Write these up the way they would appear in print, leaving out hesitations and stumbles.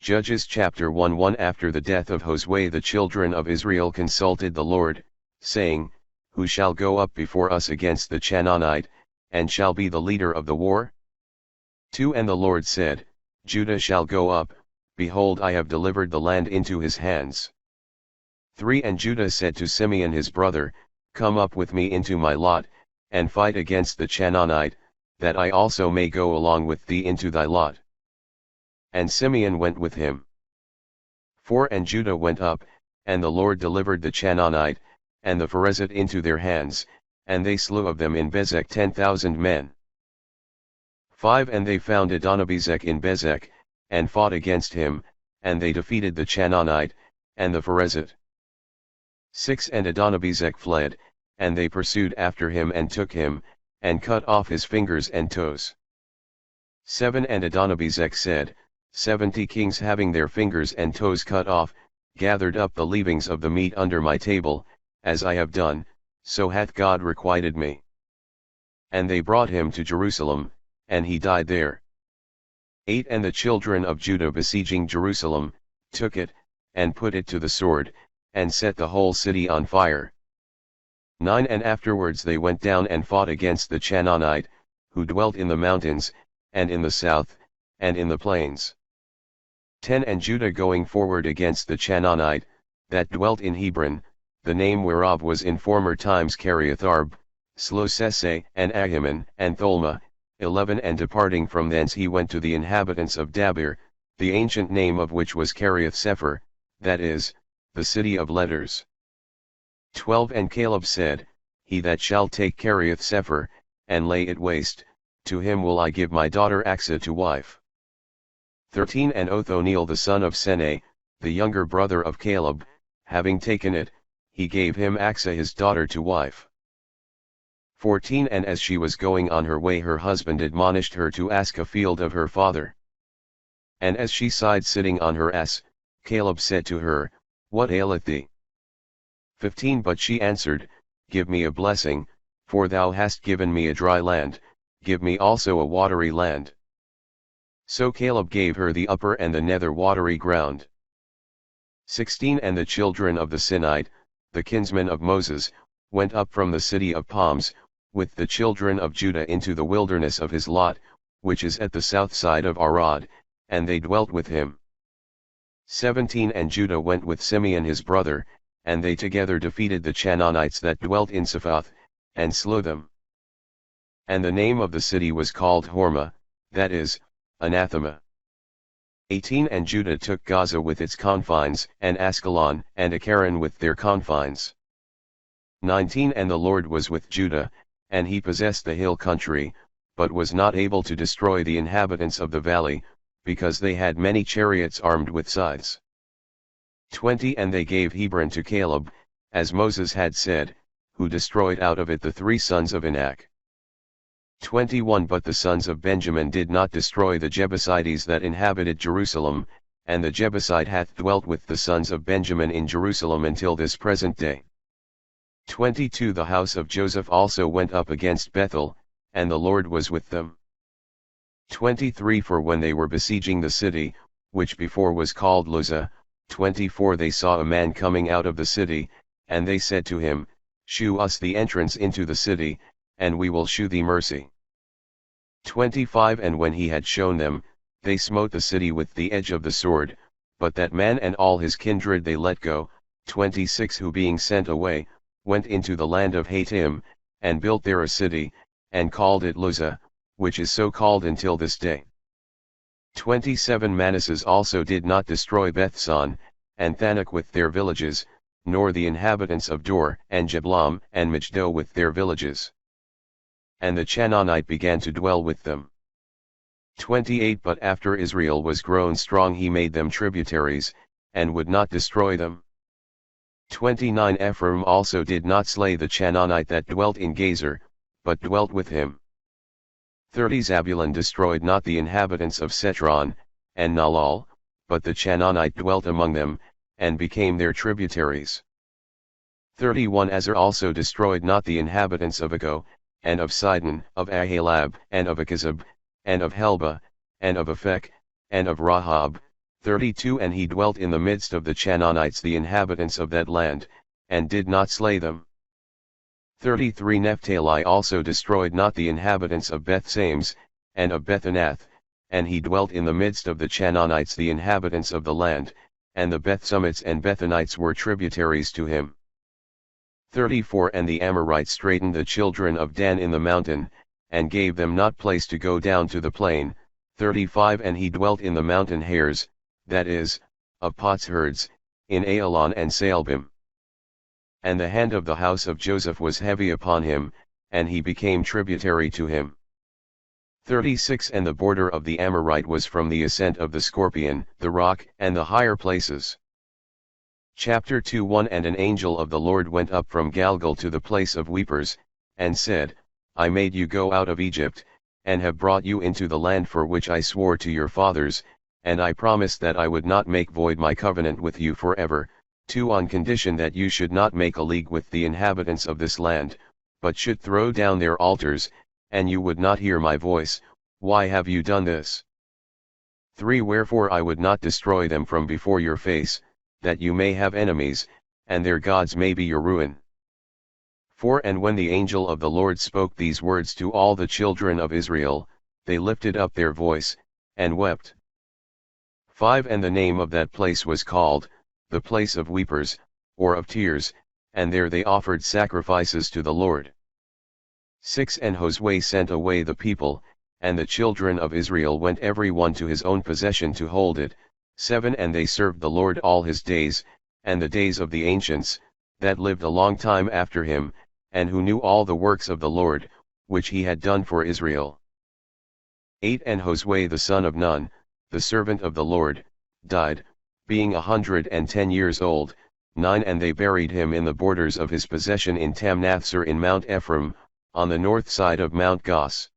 Judges chapter 1:1 After the death of Josue the children of Israel consulted the Lord, saying, Who shall go up before us against the Canaanite, and shall be the leader of the war? 2 And the Lord said, Judah shall go up, behold I have delivered the land into his hands. 3 And Judah said to Simeon his brother, Come up with me into my lot, and fight against the Canaanite, that I also may go along with thee into thy lot. And Simeon went with him. 4 And Judah went up, and the Lord delivered the Canaanite, and the Pharezite into their hands, and they slew of them in Bezek 10,000 men. 5 And they found Adonibezek in Bezek, and fought against him, and they defeated the Canaanite, and the Pharezite. 6 And Adonibezek fled, and they pursued after him and took him, and cut off his fingers and toes. 7 And Adonibezek said, 70 kings having their fingers and toes cut off, gathered up the leavings of the meat under my table, as I have done, so hath God requited me. And they brought him to Jerusalem, and he died there. 8 And the children of Judah besieging Jerusalem, took it, and put it to the sword, and set the whole city on fire. 9 And afterwards they went down and fought against the Canaanite, who dwelt in the mountains, and in the south, and in the plains. 10 And Judah going forward against the Canaanite, that dwelt in Hebron, the name whereof was in former times Kiriatharb, slew Sesai and Ahiman and Tholma. 11 And departing from thence he went to the inhabitants of Dabir, the ancient name of which was Kiriath-Sepher, that is, the city of letters. 12 And Caleb said, He that shall take Kiriath-Sepher, and lay it waste, to him will I give my daughter Achsah to wife. 13 And Othoniel the son of Seneh, the younger brother of Caleb, having taken it, he gave him Achsah his daughter to wife. 14 And as she was going on her way her husband admonished her to ask a field of her father. And as she sighed sitting on her ass, Caleb said to her, What aileth thee? 15 But she answered, Give me a blessing, for thou hast given me a dry land, give me also a watery land. So Caleb gave her the upper and the nether watery ground. 16 And the children of the Sinite, the kinsmen of Moses, went up from the city of palms, with the children of Judah into the wilderness of his lot, which is at the south side of Arad, and they dwelt with him. 17 And Judah went with Simeon his brother, and they together defeated the Canaanites that dwelt in Sephath, and slew them. And the name of the city was called Hormah, that is, Anathema. 18 And Judah took Gaza with its confines, and Askelon and Ekron with their confines. 19 And the Lord was with Judah, and he possessed the hill country, but was not able to destroy the inhabitants of the valley, because they had many chariots armed with scythes. 20 And they gave Hebron to Caleb, as Moses had said, who destroyed out of it the 3 sons of Anak. 21 But the sons of Benjamin did not destroy the Jebusites that inhabited Jerusalem, and the Jebusite hath dwelt with the sons of Benjamin in Jerusalem until this present day. 22 The house of Joseph also went up against Bethel, and the Lord was with them. 23 For when they were besieging the city, which before was called Luzah, 24 They saw a man coming out of the city, and they said to him, Shew us the entrance into the city, and we will shew thee mercy. 25 And when he had shown them, they smote the city with the edge of the sword, but that man and all his kindred they let go. 26 Who being sent away, went into the land of Hatim, and built there a city, and called it Luzah, which is so called until this day. 27 Manasseh also did not destroy Bethsan, and Thanach with their villages, nor the inhabitants of Dor and Jeblam and Mijdo with their villages. And the Canaanite began to dwell with them. 28 But after Israel was grown strong he made them tributaries, and would not destroy them. 29 Ephraim also did not slay the Canaanite that dwelt in Gezer, but dwelt with him. 30 Zabulon destroyed not the inhabitants of Setron, and Nalal, but the Canaanite dwelt among them, and became their tributaries. 31 Azer also destroyed not the inhabitants of Ago, and of Sidon, of Ahalab, and of Achazib, and of Helba, and of Aphek, and of Rahab. 32 And he dwelt in the midst of the Canaanites, the inhabitants of that land, and did not slay them. 33 Naphtali also destroyed not the inhabitants of Bethsames, and of Bethanath, and he dwelt in the midst of the Canaanites, the inhabitants of the land, and the Bethsumites and Bethanites were tributaries to him. 34 And the Amorites straitened the children of Dan in the mountain, and gave them not place to go down to the plain. 35 And he dwelt in the mountain hares, that is, of potsherds, in Aelon and Saalbim. And the hand of the house of Joseph was heavy upon him, and he became tributary to him. 36 And the border of the Amorite was from the ascent of the Scorpion, the rock, and the higher places. Chapter 2:1 And an angel of the Lord went up from Galgal to the place of weepers, and said, I made you go out of Egypt, and have brought you into the land for which I swore to your fathers, and I promised that I would not make void my covenant with you forever, 2 On condition that you should not make a league with the inhabitants of this land, but should throw down their altars, and you would not hear my voice. Why have you done this? 3 Wherefore I would not destroy them from before your face, that you may have enemies, and their gods may be your ruin. 4 And when the angel of the Lord spoke these words to all the children of Israel, they lifted up their voice, and wept. 5 And the name of that place was called, the place of weepers, or of tears, and there they offered sacrifices to the Lord. 6 And Josue sent away the people, and the children of Israel went every one to his own possession to hold it. 7 And they served the Lord all his days, and the days of the ancients, that lived a long time after him, and who knew all the works of the Lord, which he had done for Israel. 8 And Josue the son of Nun, the servant of the Lord, died, being 110 years old. 9 And they buried him in the borders of his possession in Tamnathser in Mount Ephraim, on the north side of Mount Gos.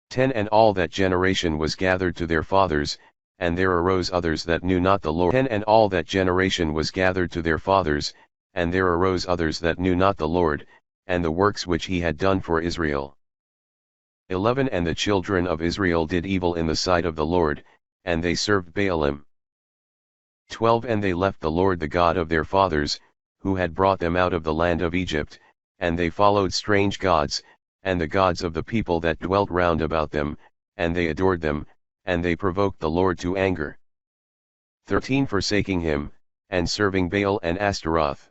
10 And all that generation was gathered to their fathers, and there arose others that knew not the Lord. 10 And all that generation was gathered to their fathers, and there arose others that knew not the Lord, and the works which he had done for Israel. 11 And the children of Israel did evil in the sight of the Lord, and they served Baalim. 12 And they left the Lord the God of their fathers, who had brought them out of the land of Egypt, and they followed strange gods, and the gods of the people that dwelt round about them, and they adored them, and they provoked the Lord to anger. 13 Forsaking him, and serving Baal and Ashtaroth.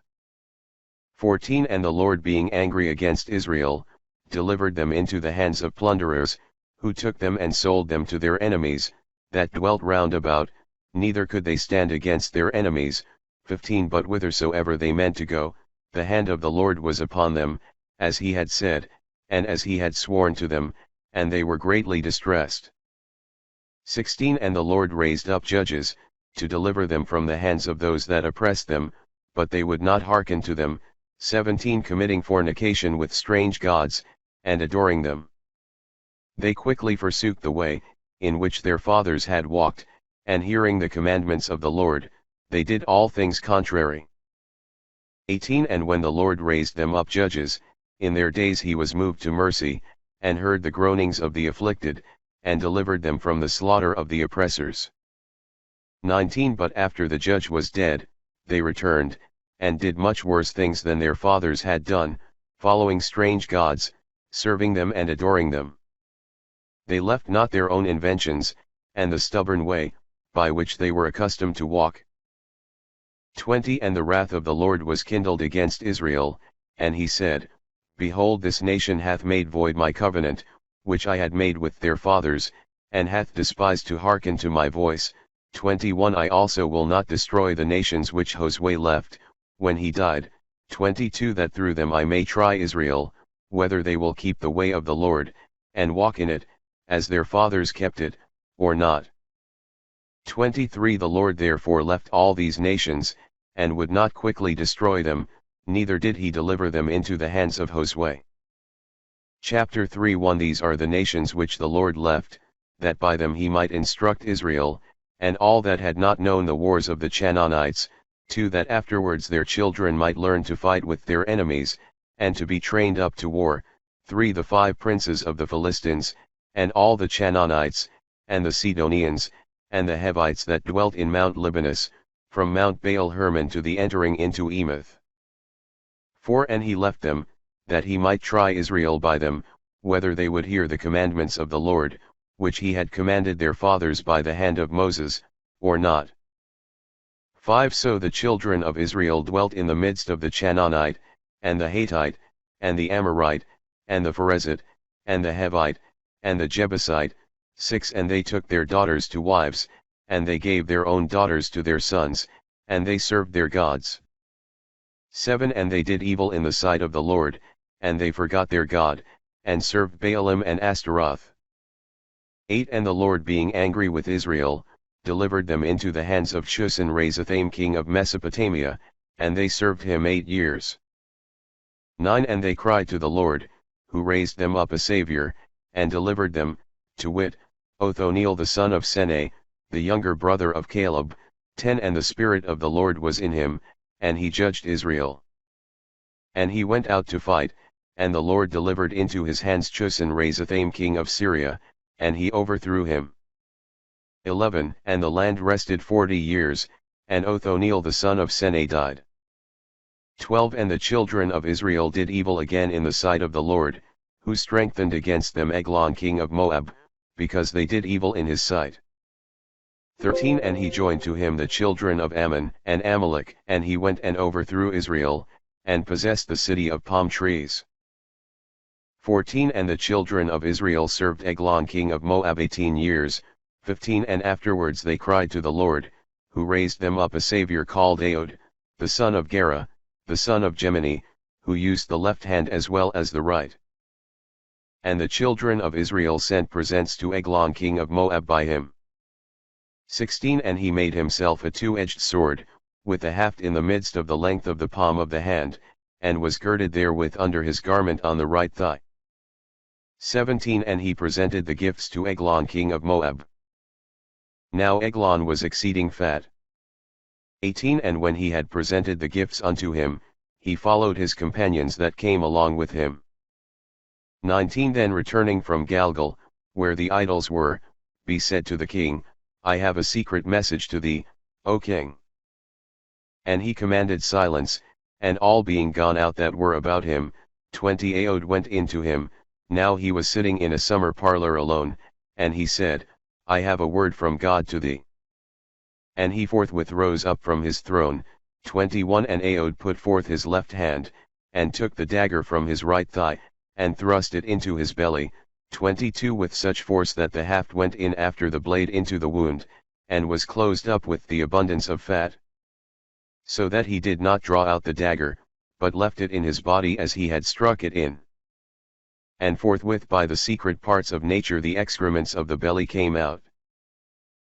14 And the Lord being angry against Israel, delivered them into the hands of plunderers, who took them and sold them to their enemies, that dwelt round about, neither could they stand against their enemies. 15 But whithersoever they meant to go, the hand of the Lord was upon them, as he had said, and as he had sworn to them, and they were greatly distressed. 16 And the Lord raised up judges, to deliver them from the hands of those that oppressed them, but they would not hearken to them. 17 Committing fornication with strange gods, and adoring them. They quickly forsook the way, in which their fathers had walked, and hearing the commandments of the Lord, they did all things contrary. 18 And when the Lord raised them up judges, in their days he was moved to mercy, and heard the groanings of the afflicted, and delivered them from the slaughter of the oppressors. 19 But after the judge was dead, they returned, and did much worse things than their fathers had done, following strange gods, serving them and adoring them. They left not their own inventions, and the stubborn way, by which they were accustomed to walk. 20 And the wrath of the Lord was kindled against Israel, and he said, Behold, this nation hath made void my covenant, which I had made with their fathers, and hath despised to hearken to my voice. 21 I also will not destroy the nations which Josue left, when he died. 22 That through them I may try Israel, whether they will keep the way of the Lord, and walk in it, as their fathers kept it, or not. 23 The Lord therefore left all these nations, and would not quickly destroy them, neither did he deliver them into the hands of Josue. Chapter 3:1 These are the nations which the Lord left, that by them he might instruct Israel, and all that had not known the wars of the Canaanites, 2 That afterwards their children might learn to fight with their enemies, and to be trained up to war. 3 The 5 princes of the Philistines, and all the Canaanites, and the Sidonians, and the Hivites that dwelt in Mount Libanus, from Mount Baal Hermon to the entering into Emath. 4 And he left them, that he might try Israel by them, whether they would hear the commandments of the Lord, which he had commanded their fathers by the hand of Moses, or not. 5 So the children of Israel dwelt in the midst of the Canaanite, and the Hittite, and the Amorite, and the Pharezite, and the Hivite, and the Jebusite. 6 And they took their daughters to wives, and they gave their own daughters to their sons, and they served their gods. 7 And they did evil in the sight of the Lord, and they forgot their God, and served Baalim and Ashtaroth. 8 And the Lord being angry with Israel, delivered them into the hands of Chushan-Razathaim king of Mesopotamia, and they served him 8 years. 9 And they cried to the Lord, who raised them up a Saviour, and delivered them, to wit, Othniel the son of Seneh, the younger brother of Caleb. 10 And the Spirit of the Lord was in him, and he judged Israel. And he went out to fight, and the Lord delivered into his hands Chushan-Razathaim king of Syria, and he overthrew him. 11 And the land rested 40 years, and Othniel the son of Seneh died. 12 And the children of Israel did evil again in the sight of the Lord, who strengthened against them Eglon king of Moab, because they did evil in his sight. 13 And he joined to him the children of Ammon and Amalek, and he went and overthrew Israel, and possessed the city of palm trees. 14 And the children of Israel served Eglon king of Moab 18 years. 15 And afterwards they cried to the Lord, who raised them up a Saviour called Ahud, the son of Gera, the son of Gemini, who used the left hand as well as the right. And the children of Israel sent presents to Eglon king of Moab by him. 16 And he made himself a two-edged sword, with a haft in the midst of the length of the palm of the hand, and was girded therewith under his garment on the right thigh. 17 And he presented the gifts to Eglon king of Moab. Now Eglon was exceeding fat. 18 And when he had presented the gifts unto him, he followed his companions that came along with him. 19 Then returning from Galgal, where the idols were, he said to the king, I have a secret message to thee, O king. And he commanded silence, and all being gone out that were about him, 20 Ahud went in to him. Now he was sitting in a summer parlor alone, and he said, I have a word from God to thee. And he forthwith rose up from his throne. 21 And Ahud put forth his left hand, and took the dagger from his right thigh, and thrust it into his belly. 22 With such force that the haft went in after the blade into the wound, and was closed up with the abundance of fat. So that he did not draw out the dagger, but left it in his body as he had struck it in. And forthwith by the secret parts of nature the excrements of the belly came out.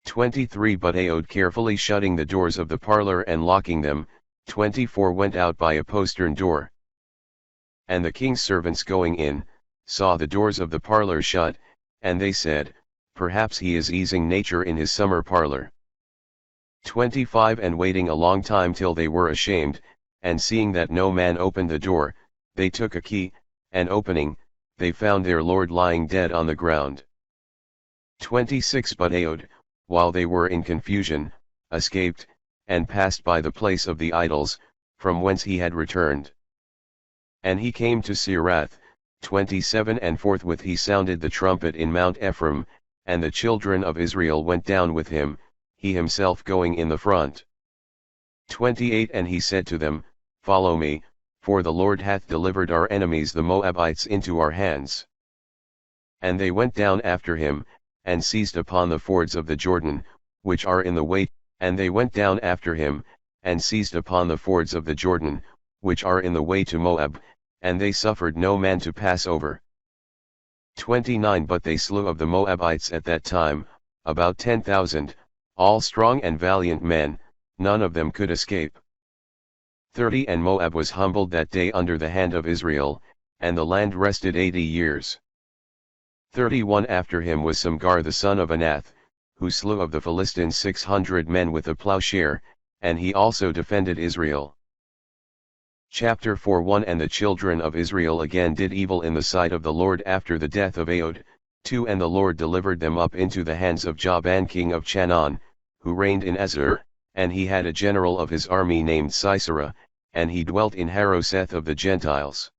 23 But Ahud carefully shutting the doors of the parlor and locking them, 24 went out by a postern door. And the king's servants going in, saw the doors of the parlor shut, and they said, Perhaps he is easing nature in his summer parlor. 25 And waiting a long time till they were ashamed, and seeing that no man opened the door, they took a key, and opening, they found their lord lying dead on the ground. 26 But Ahud, while they were in confusion, escaped, and passed by the place of the idols, from whence he had returned. And he came to Sirath. 27 And forthwith he sounded the trumpet in Mount Ephraim, and the children of Israel went down with him, he himself going in the front. 28 And he said to them, Follow me, for the Lord hath delivered our enemies the Moabites into our hands. And they went down after him, and seized upon the fords of the Jordan, which are in the way, and they went down after him, and seized upon the fords of the Jordan, which are in the way to Moab, and they suffered no man to pass over. 29 But they slew of the Moabites at that time, about 10,000, all strong and valiant men, none of them could escape. 30 And Moab was humbled that day under the hand of Israel, and the land rested 80 years. 31 After him was Samgar the son of Anath, who slew of the Philistines 600 men with a plowshare, and he also defended Israel. Chapter 4 1 And the children of Israel again did evil in the sight of the Lord after the death of Ahud, 2 And the Lord delivered them up into the hands of Jabin king of Chanaan, who reigned in Azur, and he had a general of his army named Sisera, and he dwelt in Harosheth of the Gentiles.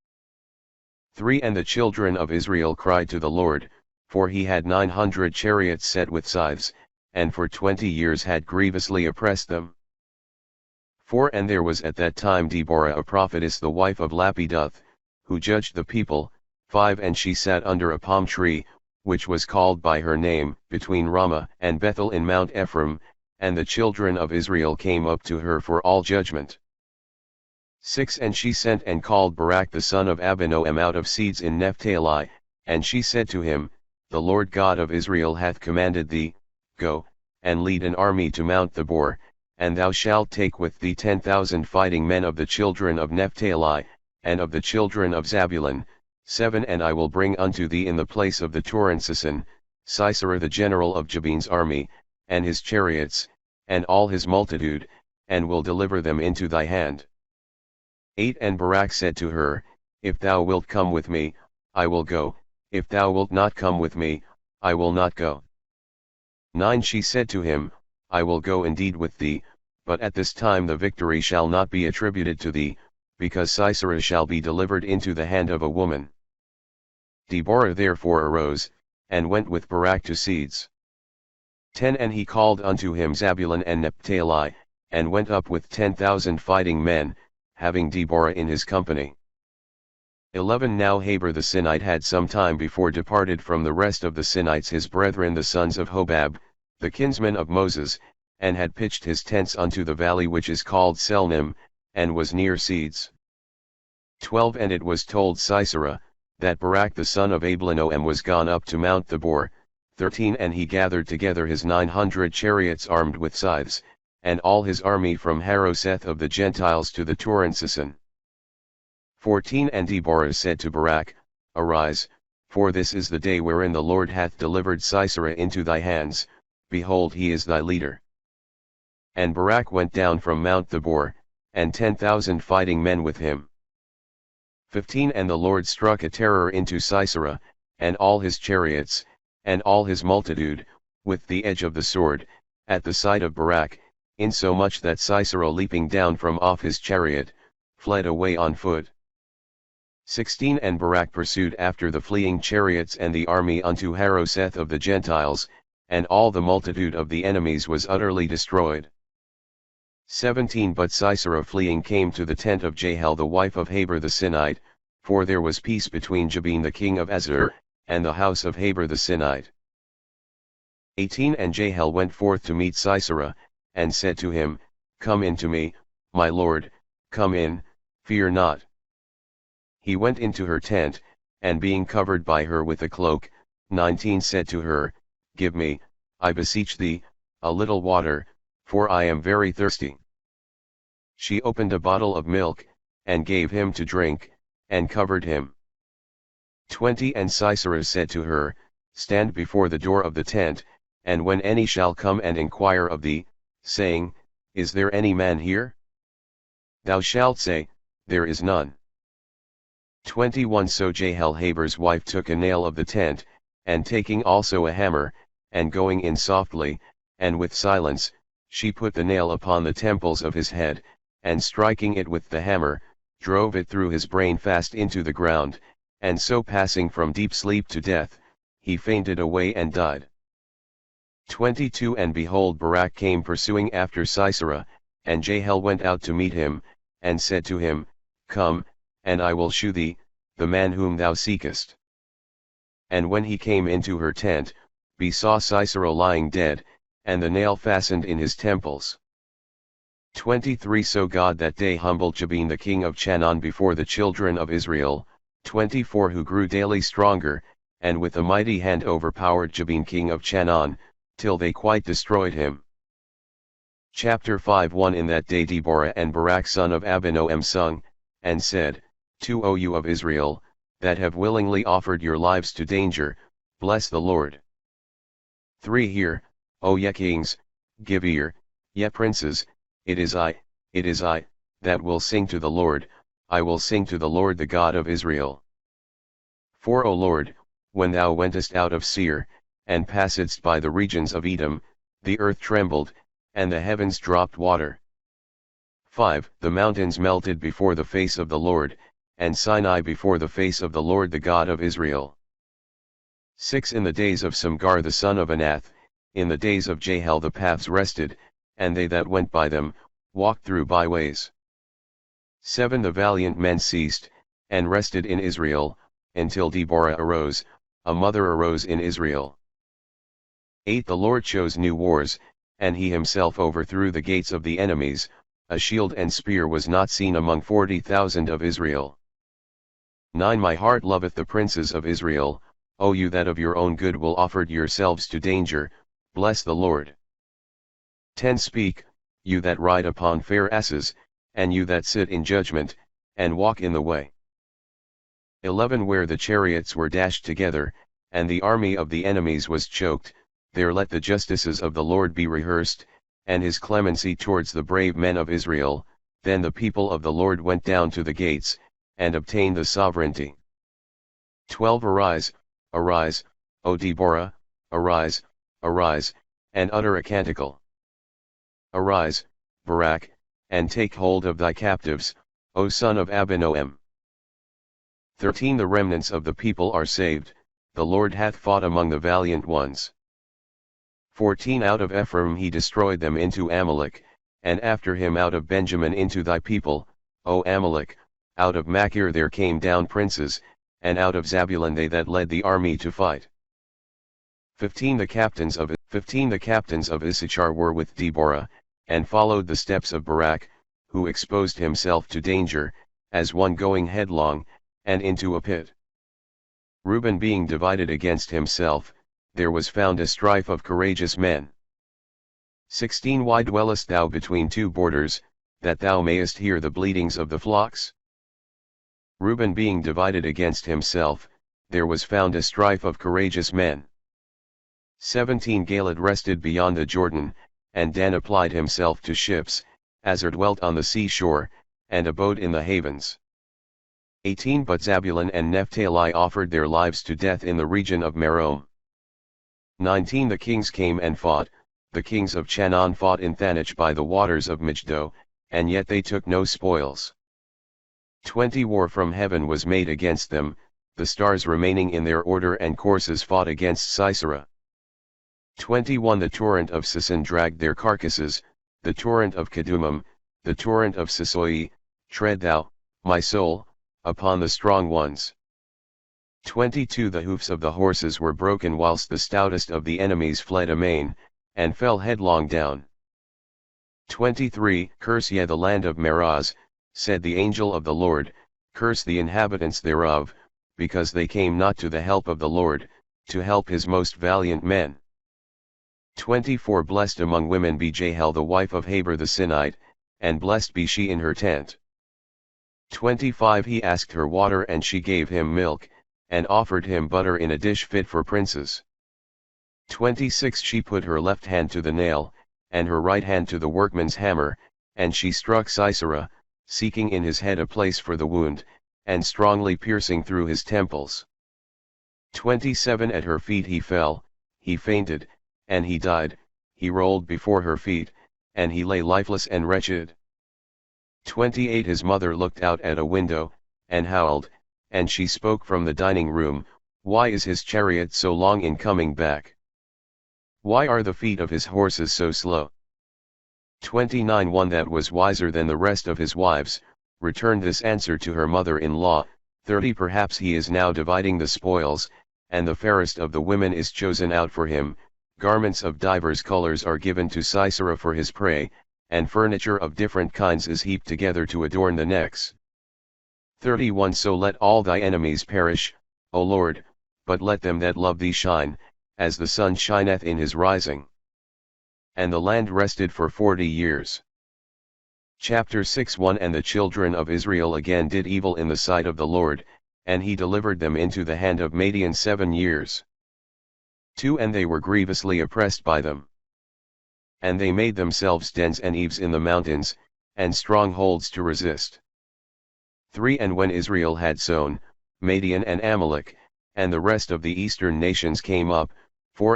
3 And the children of Israel cried to the Lord, for he had 900 chariots set with scythes, and for 20 years had grievously oppressed them. 4 And there was at that time Deborah a prophetess the wife of Lapidoth, who judged the people. 5 And she sat under a palm tree, which was called by her name, between Ramah and Bethel in Mount Ephraim, and the children of Israel came up to her for all judgment. 6 And she sent and called Barak the son of Abinoam out of Seeds in Naphtali, and she said to him, The Lord God of Israel hath commanded thee, Go, and lead an army to Mount Tabor, and thou shalt take with thee 10,000 fighting men of the children of Naphtali, and of the children of Zabulon. 7 And I will bring unto thee in the place of the torrent Sison, Sisera the general of Jabin's army, and his chariots, and all his multitude, and will deliver them into thy hand. 8 And Barak said to her, If thou wilt come with me, I will go, if thou wilt not come with me, I will not go. 9 She said to him, I will go indeed with thee, but at this time the victory shall not be attributed to thee, because Sisera shall be delivered into the hand of a woman. Deborah therefore arose, and went with Barak to Seeds. 10 And he called unto him Zabulon and Naphtali, and went up with 10,000 fighting men, having Deborah in his company. 11 Now Heber the Sinite had some time before departed from the rest of the Sinites his brethren the sons of Hobab, the kinsman of Moses, and had pitched his tents unto the valley which is called Selnim, and was near Seeds. 12 And it was told Sisera, that Barak the son of Abinoam was gone up to Mount Tabor. 13 And he gathered together his 900 chariots armed with scythes, and all his army from Harosheth of the Gentiles to the torrent Sison. 14 And Deborah said to Barak, Arise, for this is the day wherein the Lord hath delivered Sisera into thy hands, behold he is thy leader. And Barak went down from Mount Tabor, and 10,000 fighting men with him. 15 And the Lord struck a terror into Sisera, and all his chariots, and all his multitude, with the edge of the sword, at the sight of Barak, insomuch that Sisera leaping down from off his chariot, fled away on foot. 16 And Barak pursued after the fleeing chariots and the army unto Harosheth of the Gentiles, and all the multitude of the enemies was utterly destroyed. 17 But Sisera fleeing came to the tent of Jael the wife of Heber the Sinite, for there was peace between Jabin the king of Azur, and the house of Heber the Sinite. 18 And Jael went forth to meet Sisera, and said to him, Come in to me, my lord, come in, fear not. He went into her tent, and being covered by her with a cloak, 19 said to her, Give me, I beseech thee, a little water, for I am very thirsty. She opened a bottle of milk, and gave him to drink, and covered him. 20 And Sisera said to her, Stand before the door of the tent, and when any shall come and inquire of thee, saying, Is there any man here? Thou shalt say, There is none. 21 So Jael Heber's wife took a nail of the tent, and taking also a hammer, and going in softly, and with silence, she put the nail upon the temples of his head, and striking it with the hammer, drove it through his brain fast into the ground, and so passing from deep sleep to death, he fainted away and died. 22 And behold Barak came pursuing after Sisera, and Jael went out to meet him, and said to him, Come, and I will shew thee, the man whom thou seekest. And when he came into her tent, saw Sisera lying dead, and the nail fastened in his temples. 23 So God that day humbled Jabin the king of Chanaan before the children of Israel. 24 Who grew daily stronger, and with a mighty hand overpowered Jabin king of Chanaan, till they quite destroyed him. Chapter 5 1 In that day Deborah and Barak son of Abinoam sung, and said, O you of Israel, that have willingly offered your lives to danger, bless the Lord. 3 Hear, O ye kings, give ear, ye princes, it is I, that will sing to the Lord, I will sing to the Lord the God of Israel. 4 O Lord, when thou wentest out of Seir, and passedst by the regions of Edom, the earth trembled, and the heavens dropped water. 5. The mountains melted before the face of the Lord, and Sinai before the face of the Lord the God of Israel. 6. In the days of Samgar the son of Anath, in the days of Jahel the paths rested, and they that went by them, walked through byways. 7. The valiant men ceased, and rested in Israel, until Deborah arose, a mother arose in Israel. 8. The Lord chose new wars, and he himself overthrew the gates of the enemies, a shield and spear was not seen among 40,000 of Israel. 9. My heart loveth the princes of Israel, O you that of your own good will offered yourselves to danger, bless the Lord. 10. Speak, you that ride upon fair asses, and you that sit in judgment, and walk in the way. 11. Where the chariots were dashed together, and the army of the enemies was choked, there let the justices of the Lord be rehearsed, and his clemency towards the brave men of Israel. Then the people of the Lord went down to the gates, and obtained the sovereignty. 12. Arise, arise, O Deborah, arise, arise, and utter a canticle. Arise, Barak, and take hold of thy captives, O son of Abinoam. 13. The remnants of the people are saved, the Lord hath fought among the valiant ones. 14. Out of Ephraim he destroyed them into Amalek, and after him out of Benjamin into thy people, O Amalek. Out of Machir there came down princes, and out of Zabulon they that led the army to fight. 15. The captains of Issachar were with Deborah, and followed the steps of Barak, who exposed himself to danger, as one going headlong, and into a pit. Reuben being divided against himself, there was found a strife of courageous men. 16. Why dwellest thou between two borders, that thou mayest hear the bleatings of the flocks? Reuben being divided against himself, there was found a strife of courageous men. 17. Gad rested beyond the Jordan, and Dan applied himself to ships, Aser dwelt on the seashore, and abode in the havens. 18. But Zabulon and Naphtali offered their lives to death in the region of Merom. 19. The kings came and fought, the kings of Chanaan fought in Thanach by the waters of Mijdo, and yet they took no spoils. 20. War from heaven was made against them, the stars remaining in their order and courses fought against Sisera. 21. The torrent of Sison dragged their carcasses, the torrent of Kedumim, the torrent of Sisoi, tread thou, my soul, upon the strong ones. 22. The hoofs of the horses were broken whilst the stoutest of the enemies fled amain, and fell headlong down. 23. Curse ye the land of Meroz, said the angel of the Lord, curse the inhabitants thereof, because they came not to the help of the Lord, to help his most valiant men. 24. Blessed among women be Jahel the wife of Heber the Sinite, and blessed be she in her tent. 25. He asked her water and she gave him milk, and offered him butter in a dish fit for princes. 26. She put her left hand to the nail, and her right hand to the workman's hammer, and she struck Sisera, seeking in his head a place for the wound, and strongly piercing through his temples. 27. At her feet he fell, he fainted, and he died, he rolled before her feet, and he lay lifeless and wretched. 28. His mother looked out at a window, and howled, and she spoke from the dining room, why is his chariot so long in coming back? Why are the feet of his horses so slow? 29. One that was wiser than the rest of his wives, returned this answer to her mother-in-law. 30. Perhaps he is now dividing the spoils, and the fairest of the women is chosen out for him, garments of divers colors are given to Sisera for his prey, and furniture of different kinds is heaped together to adorn the necks. 31. So let all thy enemies perish, O Lord, but let them that love thee shine, as the sun shineth in his rising. And the land rested for 40 years. Chapter 6. 1. And the children of Israel again did evil in the sight of the Lord, and he delivered them into the hand of Midian 7 years. 2. And they were grievously oppressed by them. And they made themselves dens and eaves in the mountains, and strongholds to resist. 3. And when Israel had sown, Midian and Amalek, And the rest of the eastern nations came up,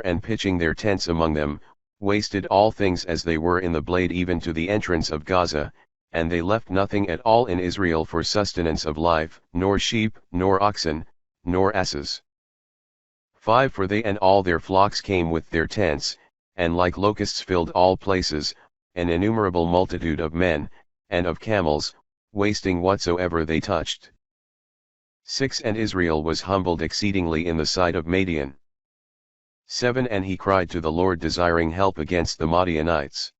and pitching their tents among them, wasted all things as they were in the blade even to the entrance of Gaza, and they left nothing at all in Israel for sustenance of life, nor sheep, nor oxen, nor asses. 5 For they and all their flocks came with their tents, and like locusts filled all places, an innumerable multitude of men, and of camels, wasting whatsoever they touched. 6 And Israel was humbled exceedingly in the sight of Madian. 7 And he cried to the Lord desiring help against the Madianites.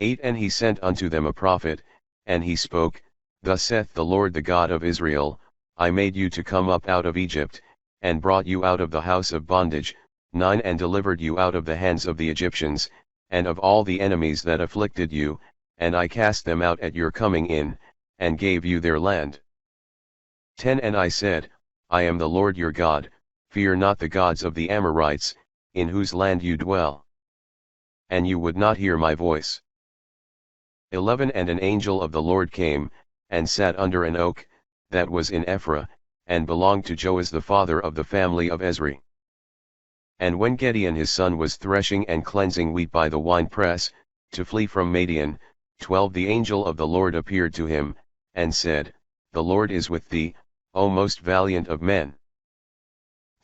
8 And he sent unto them a prophet, and he spoke, Thus saith the Lord the God of Israel, I made you to come up out of Egypt, and brought you out of the house of bondage. 9 And delivered you out of the hands of the Egyptians, and of all the enemies that afflicted you, and I cast them out at your coming in, and gave you their land. 10 And I said, I am the Lord your God, fear not the gods of the Amorites, in whose land you dwell. And you would not hear my voice. 11 And an angel of the Lord came, and sat under an oak, that was in Ephraim, and belonged to Joas the father of the family of Ezri. And when Gideon his son was threshing and cleansing wheat by the winepress, to flee from Madian, 12 The angel of the Lord appeared to him, and said, The Lord is with thee, O most valiant of men.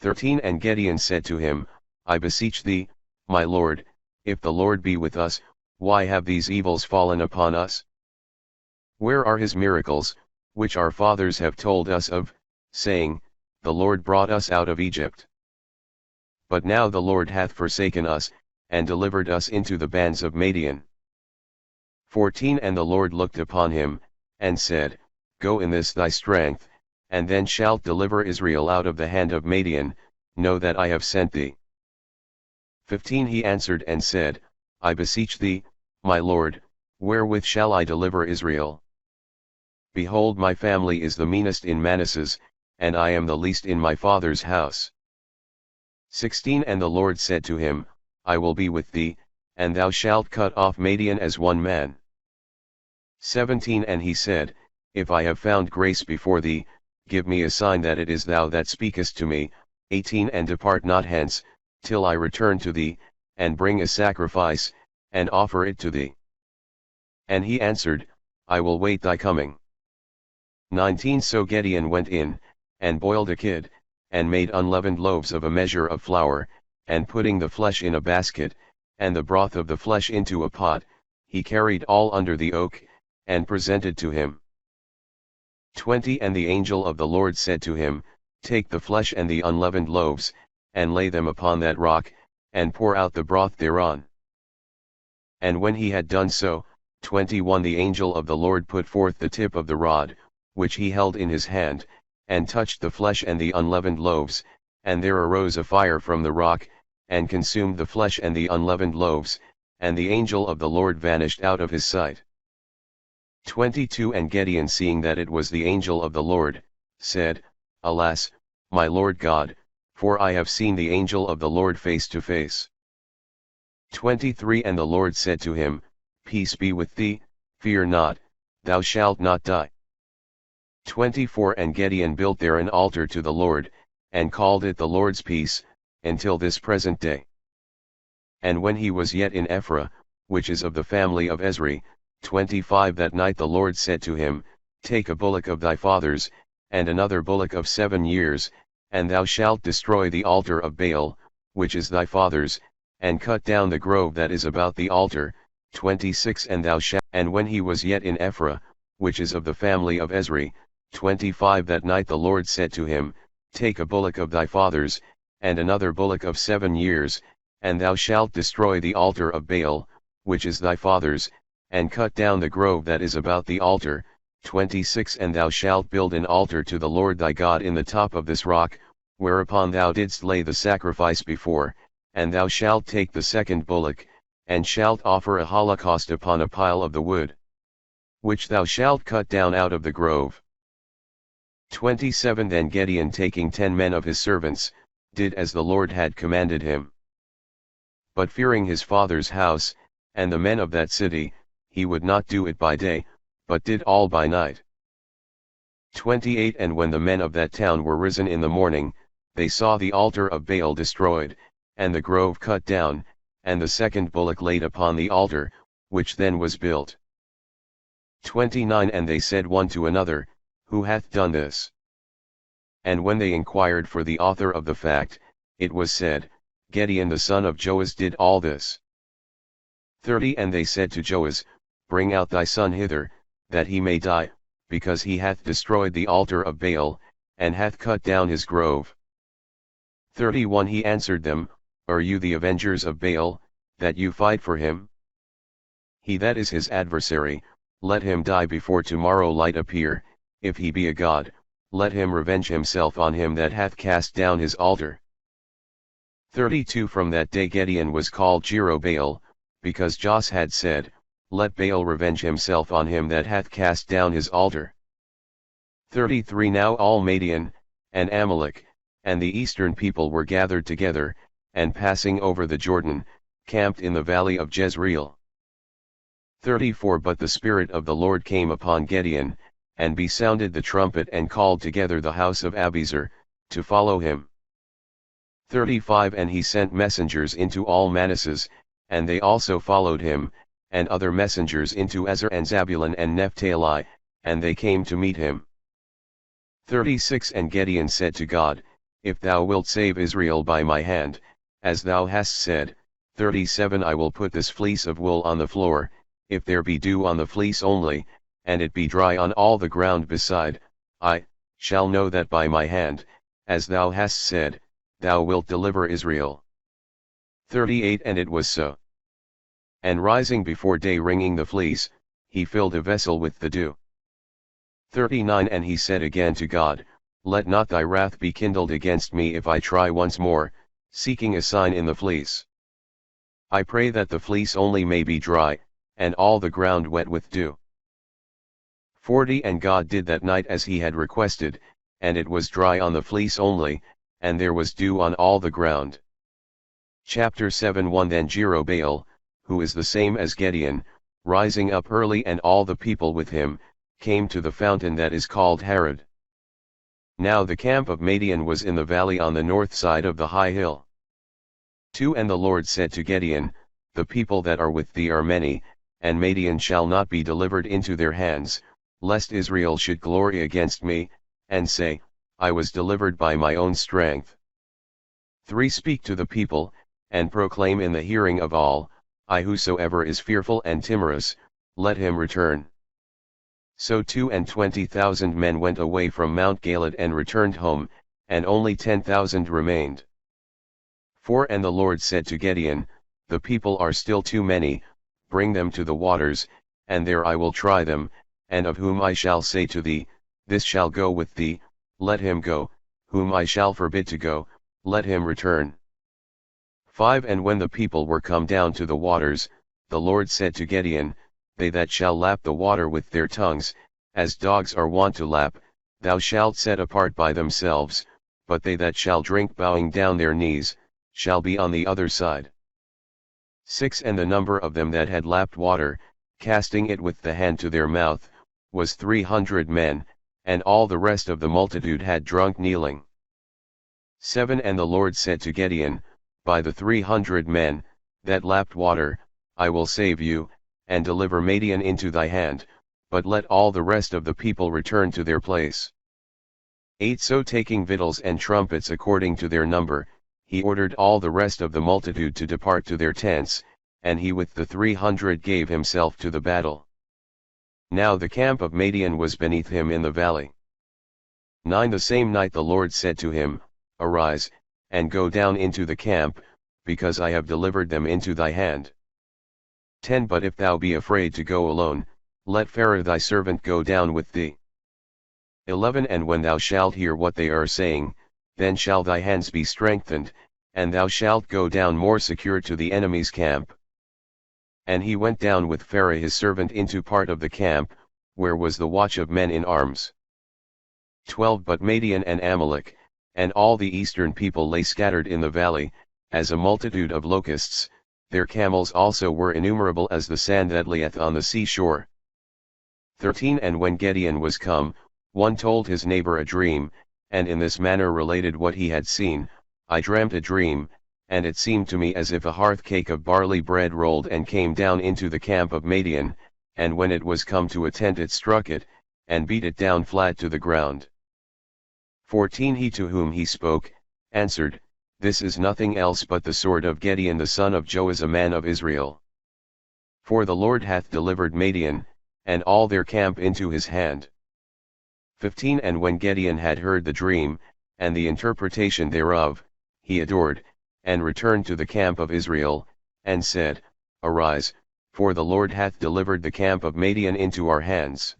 13 And Gideon said to him, I beseech thee, my Lord, if the Lord be with us, why have these evils fallen upon us? Where are his miracles, which our fathers have told us of, saying, The Lord brought us out of Egypt? But now the Lord hath forsaken us, and delivered us into the bands of Madian. 14 And the Lord looked upon him, and said, Go in this thy strength, and then shalt deliver Israel out of the hand of Madian, know that I have sent thee. 15 He answered and said, I beseech thee, my Lord, wherewith shall I deliver Israel? Behold, my family is the meanest in Manasseh, and I am the least in my father's house. 16 And the Lord said to him, I will be with thee, and thou shalt cut off Madian as one man. 17 And he said, If I have found grace before thee, give me a sign that it is thou that speakest to me. 18 And depart not hence, till I return to thee, and bring a sacrifice, and offer it to thee. And he answered, I will wait thy coming. 19 So Gideon went in, and boiled a kid, and made unleavened loaves of a measure of flour, and putting the flesh in a basket, and the broth of the flesh into a pot, he carried all under the oak, and presented to him. 20 And the angel of the Lord said to him, Take the flesh and the unleavened loaves, and lay them upon that rock, and pour out the broth thereon. And when he had done so, 21 The angel of the Lord put forth the tip of the rod, which he held in his hand, and touched the flesh and the unleavened loaves, and there arose a fire from the rock, and consumed the flesh and the unleavened loaves, and the angel of the Lord vanished out of his sight. 22 And Gideon, seeing that it was the angel of the Lord, said, Alas, my Lord God, for I have seen the angel of the Lord face to face. 23 And the Lord said to him, Peace be with thee, fear not, thou shalt not die. 24 And Gideon built there an altar to the Lord, and called it the Lord's Peace, until this present day. And when he was yet in Ephraim, which is of the family of Ezri, 25 That night the Lord said to him, Take a bullock of thy fathers, and another bullock of 7 years, and thou shalt destroy the altar of Baal, which is thy father's, and cut down the grove that is about the altar. 26 And thou shalt. And when he was yet in Ephraim, which is of the family of Ezri, 25 That night the Lord said to him, Take a bullock of thy fathers, and another bullock of 7 years, and thou shalt destroy the altar of Baal, which is thy father's, and cut down the grove that is about the altar. 26 And thou shalt build an altar to the Lord thy God in the top of this rock, whereupon thou didst lay the sacrifice before, and thou shalt take the second bullock, and shalt offer a holocaust upon a pile of the wood, which thou shalt cut down out of the grove. 27 Then Gideon, taking 10 men of his servants, did as the Lord had commanded him. But fearing his father's house, and the men of that city, he would not do it by day, but did all by night. 28 And when the men of that town were risen in the morning, they saw the altar of Baal destroyed, and the grove cut down, and the second bullock laid upon the altar, which then was built. 29 And they said one to another, Who hath done this? And when they inquired for the author of the fact, it was said, Gideon the son of Joash did all this. 30 And they said to Joash, Bring out thy son hither, that he may die, because he hath destroyed the altar of Baal, and hath cut down his grove. 31 He answered them, Are you the avengers of Baal, that you fight for him? He that is his adversary, let him die before tomorrow light appear. If he be a god, let him revenge himself on him that hath cast down his altar. 32 From that day Gideon was called Jerubbaal, because Joash had said, Let Baal revenge himself on him that hath cast down his altar. 33 Now all Madian, and Amalek, and the eastern people were gathered together, and passing over the Jordan, camped in the valley of Jezreel. 34 But the Spirit of the Lord came upon Gideon, and he sounded the trumpet and called together the house of Abiezer, to follow him. 35 And he sent messengers into all Manasseh, and they also followed him, and other messengers into Aser and Zabulon and Naphtali, and they came to meet him. 36 And Gideon said to God, If thou wilt save Israel by my hand, as thou hast said, 37 I will put this fleece of wool on the floor, if there be dew on the fleece only, and it be dry on all the ground beside, I shall know that by my hand, as thou hast said, thou wilt deliver Israel. 38 And it was so. And rising before day wringing the fleece, he filled a vessel with the dew. 39 And he said again to God, Let not thy wrath be kindled against me if I try once more, seeking a sign in the fleece. I pray that the fleece only may be dry, and all the ground wet with dew. 40 And God did that night as he had requested, and it was dry on the fleece only, and there was dew on all the ground. Chapter 7 1 Then Jerubbaal, who is the same as Gideon, rising up early and all the people with him, came to the fountain that is called Harod. Now the camp of Madian was in the valley on the north side of the high hill. 2 And the Lord said to Gideon, The people that are with thee are many, and Madian shall not be delivered into their hands, lest Israel should glory against me, and say, I was delivered by my own strength. 3 Speak to the people, and proclaim in the hearing of all, I whosoever is fearful and timorous, let him return. So 20,000 men went away from Mount Galad and returned home, and only 10,000 remained. 4 And the Lord said to Gideon, The people are still too many, bring them to the waters, and there I will try them, and of whom I shall say to thee, This shall go with thee, let him go, whom I shall forbid to go, let him return. 5 And when the people were come down to the waters, the Lord said to Gideon, They that shall lap the water with their tongues, as dogs are wont to lap, thou shalt set apart by themselves, but they that shall drink bowing down their knees, shall be on the other side. 6 And the number of them that had lapped water, casting it with the hand to their mouth, was 300 men, and all the rest of the multitude had drunk kneeling. 7 And the Lord said to Gideon, By the 300 men, that lapped water, I will save you, and deliver Madian into thy hand, but let all the rest of the people return to their place. 8 So taking victuals and trumpets according to their number, he ordered all the rest of the multitude to depart to their tents, and he with the 300 gave himself to the battle. Now the camp of Madian was beneath him in the valley. 9 The same night the Lord said to him, Arise, and go down into the camp, because I have delivered them into thy hand. 10 But if thou be afraid to go alone, let Pharaoh thy servant go down with thee. 11 And when thou shalt hear what they are saying, then shall thy hands be strengthened, and thou shalt go down more secure to the enemy's camp. And he went down with Pharaoh his servant into part of the camp, where was the watch of men in arms. 12 But Madian and Amalek, and all the eastern people lay scattered in the valley, as a multitude of locusts, their camels also were innumerable as the sand that layeth on the seashore. 13 And when Gideon was come, one told his neighbor a dream, and in this manner related what he had seen. I dreamt a dream, and it seemed to me as if a hearth cake of barley bread rolled and came down into the camp of Madian, and when it was come to a tent it struck it, and beat it down flat to the ground. 14 He to whom he spoke, answered, This is nothing else but the sword of Gideon the son of Joash, a man of Israel. For the Lord hath delivered Madian, and all their camp into his hand. 15 And when Gideon had heard the dream, and the interpretation thereof, he adored, and returned to the camp of Israel, and said, Arise, for the Lord hath delivered the camp of Madian into our hands.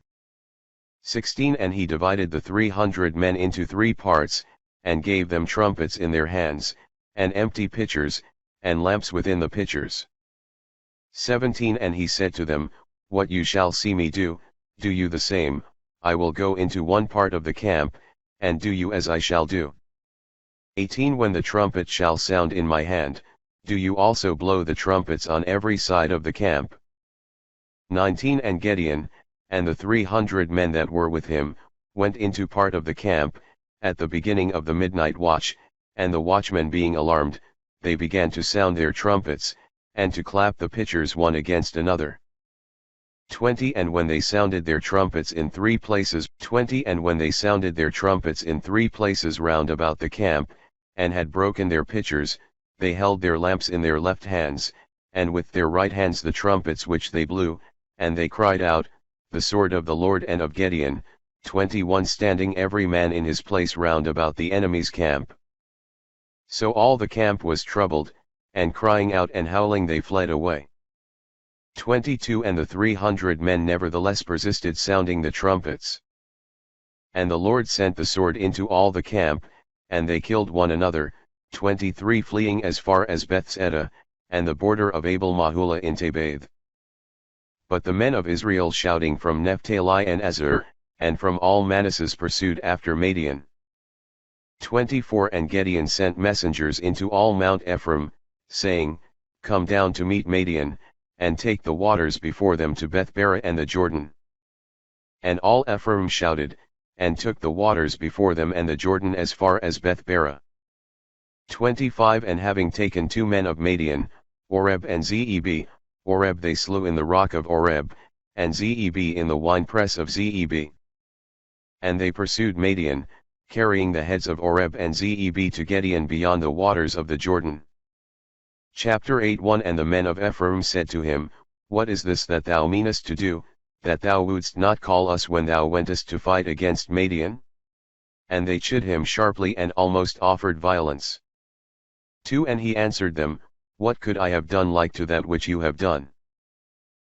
16 And he divided the 300 men into 3 parts, and gave them trumpets in their hands, and empty pitchers, and lamps within the pitchers. 17 And he said to them, What you shall see me do, do you the same. I will go into one part of the camp, and do you as I shall do. 18 When the trumpet shall sound in my hand, do you also blow the trumpets on every side of the camp. 19 And Gideon, and the 300 men that were with him, went into part of the camp, at the beginning of the midnight watch, and the watchmen being alarmed, they began to sound their trumpets, and to clap the pitchers one against another. 20 And when they sounded their trumpets in 3 places, 20 And when they sounded their trumpets in 3 places round about the camp, and had broken their pitchers, they held their lamps in their left hands, and with their right hands the trumpets which they blew, and they cried out, The sword of the Lord and of Gideon. 21 Standing every man in his place round about the enemy's camp. So all the camp was troubled, and crying out and howling they fled away. 22 And the 300 men nevertheless persisted sounding the trumpets. And the Lord sent the sword into all the camp, and they killed one another, 23 fleeing as far as Bethseda, and the border of Abel Mahulah in Tabath. But the men of Israel shouting from Naphtali and Azer, and from all Manasseh pursued after Madian. 24 And Gideon sent messengers into all Mount Ephraim, saying, Come down to meet Madian, and take the waters before them to Bethbara and the Jordan. And all Ephraim shouted, and took the waters before them and the Jordan as far as Bethbara. 25 And having taken 2 men of Madian, Oreb and Zeb, Oreb they slew in the rock of Oreb, and Zeb in the winepress of Zeb. And they pursued Madian, carrying the heads of Oreb and Zeb to Gideon beyond the waters of the Jordan. Chapter 8 And the men of Ephraim said to him, What is this that thou meanest to do, that thou wouldst not call us when thou wentest to fight against Madian? And they chid him sharply and almost offered violence. 2 And he answered them, What could I have done like to that which you have done?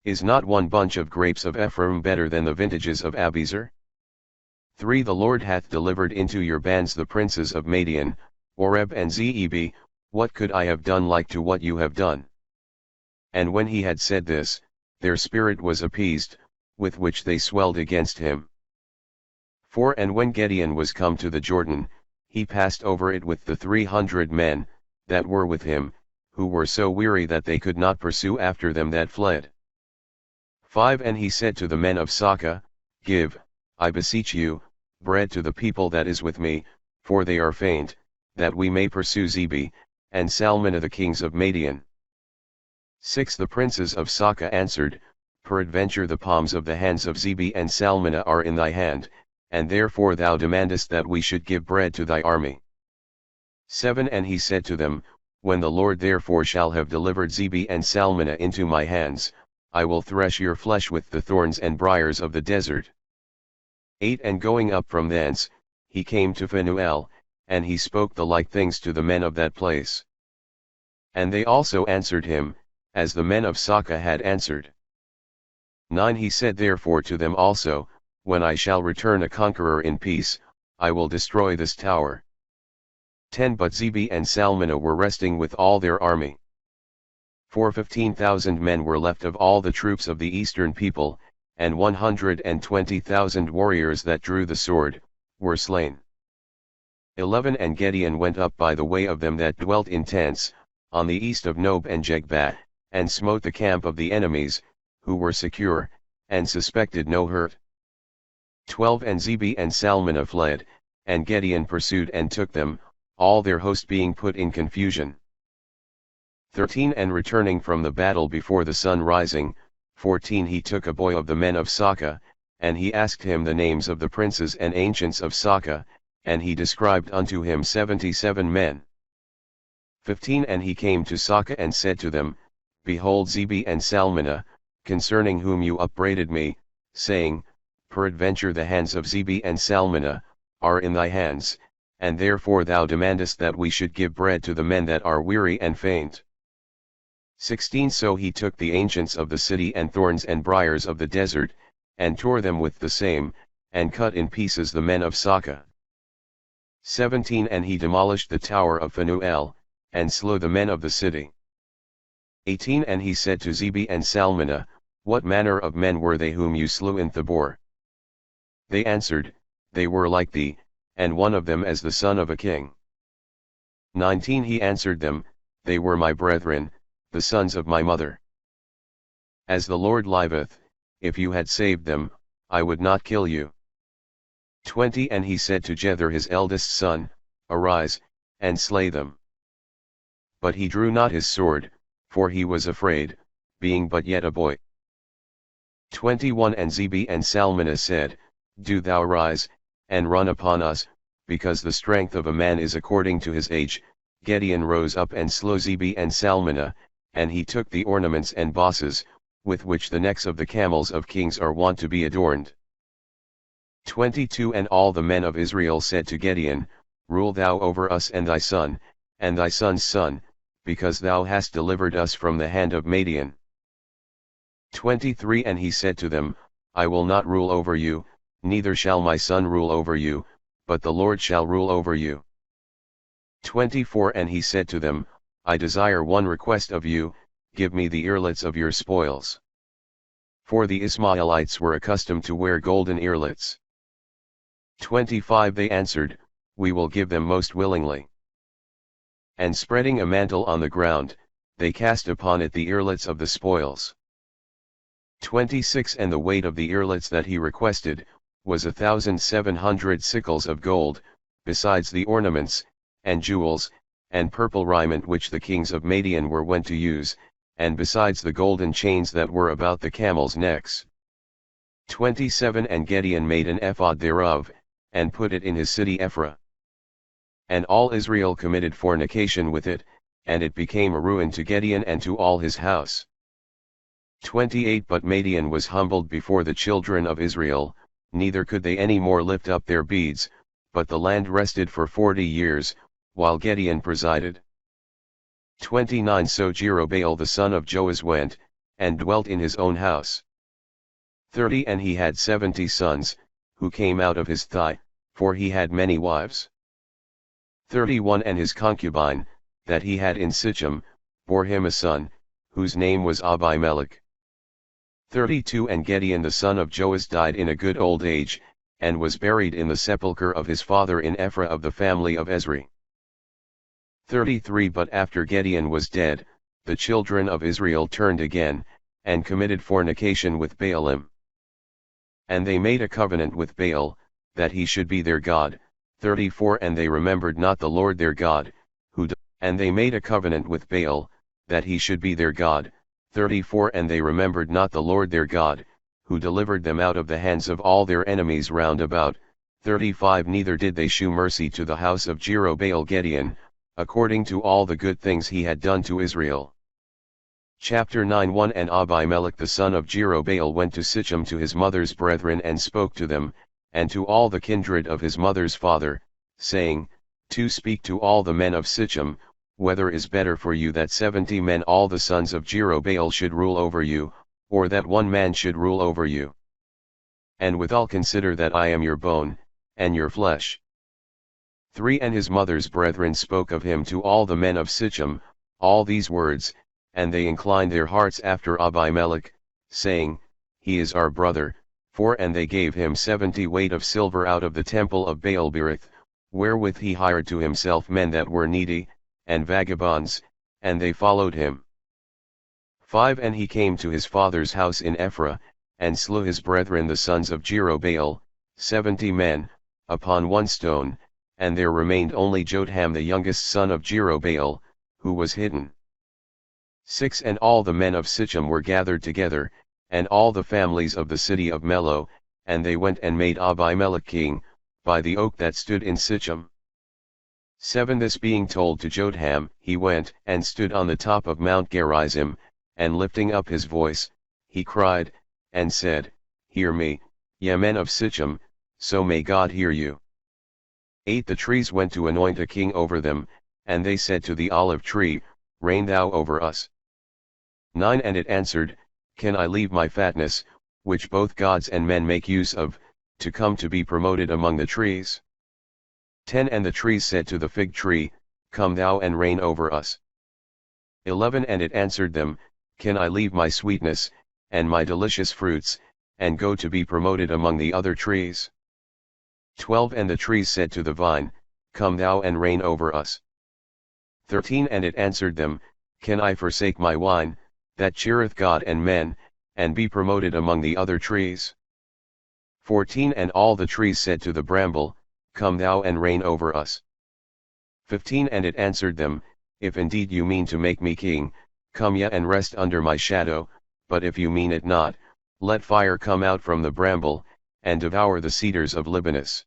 Is not one bunch of grapes of Ephraim better than the vintages of Abiezer? 3 The Lord hath delivered into your bands the princes of Madian, Oreb and Zeb. What could I have done like to what you have done? And when he had said this, their spirit was appeased, with which they swelled against him. 4 And when Gideon was come to the Jordan, he passed over it with the 300 men, that were with him, who were so weary that they could not pursue after them that fled. 5 And he said to the men of Socoh, Give, I beseech you, bread to the people that is with me, for they are faint, that we may pursue Zeb, and Salmunna the kings of Madian. 6 The princes of Socoh answered, Peradventure the palms of the hands of Zeb and Salmunna are in thy hand, and therefore thou demandest that we should give bread to thy army. 7 And he said to them, When the Lord therefore shall have delivered Zeb and Salmunna into my hands, I will thresh your flesh with the thorns and briars of the desert. 8 And going up from thence, he came to Phanuel, and he spoke the like things to the men of that place. And they also answered him, as the men of Socoh had answered. 9 He said therefore to them also, When I shall return a conqueror in peace, I will destroy this tower. 10 But Zeb and Salmunna were resting with all their army. For 15,000 men were left of all the troops of the eastern people, and 120,000 warriors that drew the sword, were slain. 11 And Gideon went up by the way of them that dwelt in tents, on the east of Nob and Jegba, and smote the camp of the enemies, who were secure, and suspected no hurt. 12 And Zeb and Salmunna fled, and Gideon pursued and took them, all their host being put in confusion. 13 And returning from the battle before the sun rising, 14 He took a boy of the men of Saka, and he asked him the names of the princes and ancients of Saka, and he described unto him 77 men. 15 And he came to Saka and said to them, Behold Zebi and Salmuna, concerning whom you upbraided me, saying, Peradventure the hands of Zebi and Salmuna are in thy hands, and therefore thou demandest that we should give bread to the men that are weary and faint. 16 So he took the ancients of the city and thorns and briars of the desert, and tore them with the same, and cut in pieces the men of Saka. 17 And he demolished the tower of Phanuel, and slew the men of the city. 18 And he said to Zebi and Salmuna, What manner of men were they whom you slew in Thabor? They answered, They were like thee, and one of them as the son of a king. 19 He answered them, They were my brethren, the sons of my mother. As the Lord liveth, if you had saved them, I would not kill you. 20 And he said to Jether his eldest son, Arise, and slay them. But he drew not his sword, for he was afraid, being but yet a boy. 21 And Zebi and Salmuna said, Do thou rise, and run upon us, because the strength of a man is according to his age. Gideon rose up and slew Zebi and Salmuna, and he took the ornaments and bosses, with which the necks of the camels of kings are wont to be adorned. 22 And all the men of Israel said to Gideon, Rule thou over us and thy son, and thy son's son, because thou hast delivered us from the hand of Madian. 23 And he said to them, I will not rule over you, neither shall my son rule over you, but the Lord shall rule over you. 24 And he said to them, I desire one request of you, give me the earlets of your spoils. For the Ishmaelites were accustomed to wear golden earlets. 25 They answered, We will give them most willingly. And spreading a mantle on the ground, they cast upon it the earlets of the spoils. 26 And the weight of the earlets that he requested, was 1,700 sickles of gold, besides the ornaments, and jewels, and purple raiment which the kings of Madian were wont to use, and besides the golden chains that were about the camels' necks. 27 And Gideon made an ephod thereof, and put it in his city Ephra. And all Israel committed fornication with it, and it became a ruin to Gideon and to all his house. 28 But Madian was humbled before the children of Israel, neither could they any more lift up their beads, but the land rested for 40 years, while Gideon presided. 29 So Jerubbaal the son of Joas went, and dwelt in his own house. 30 And he had 70 sons, who came out of his thigh, for he had many wives. 31 And his concubine, that he had in Sichem, bore him a son, whose name was Abimelech. 32 And Gideon the son of Joas died in a good old age, and was buried in the sepulchre of his father in Ephra of the family of Ezri. 33 But after Gideon was dead, the children of Israel turned again, and committed fornication with Baalim. And they made a covenant with Baal, that he should be their God. 34 And they remembered not the Lord their God, and they made a covenant with Baal, that he should be their God. 34 And they remembered not the Lord their God, who delivered them out of the hands of all their enemies round about. 35 Neither did they shew mercy to the house of Jerubbaal Gideon, according to all the good things he had done to Israel. Chapter 9 1 And Abimelech the son of Jerubbaal went to Sichem to his mother's brethren and spoke to them, and to all the kindred of his mother's father, saying, To speak to all the men of Sichem, whether is better for you that 70 men all the sons of Jerubbaal should rule over you, or that one man should rule over you. And withal consider that I am your bone, and your flesh. 3 And his mother's brethren spoke of him to all the men of Sichem, all these words, and they inclined their hearts after Abimelech, saying, He is our brother. 4 And they gave him 70 weight of silver out of the temple of Baal-berith, wherewith he hired to himself men that were needy, and vagabonds, and they followed him. 5 And he came to his father's house in Ephra, and slew his brethren the sons of Jerubbaal, 70 men, upon one stone, and there remained only Jotham the youngest son of Jerubbaal, who was hidden. 6 And all the men of Sichem were gathered together, and all the families of the city of Millo, and they went and made Abimelech king, by the oak that stood in Sichem. 7 This being told to Jotham, he went and stood on the top of Mount Gerizim, and lifting up his voice, he cried, and said, Hear me, ye men of Sichem, so may God hear you. 8 The trees went to anoint a king over them, and they said to the olive tree, Reign thou over us. 9 And it answered, Can I leave my fatness, which both gods and men make use of, to come to be promoted among the trees? 10 And the trees said to the fig tree, Come thou and reign over us. 11 And it answered them, Can I leave my sweetness, and my delicious fruits, and go to be promoted among the other trees? 12 And the trees said to the vine, Come thou and reign over us. 13 And it answered them, Can I forsake my wine, that cheereth God and men, and be promoted among the other trees? 14 And all the trees said to the bramble, Come thou and reign over us. 15 And it answered them, If indeed you mean to make me king, come ye and rest under my shadow, but if you mean it not, let fire come out from the bramble, and devour the cedars of Libanus.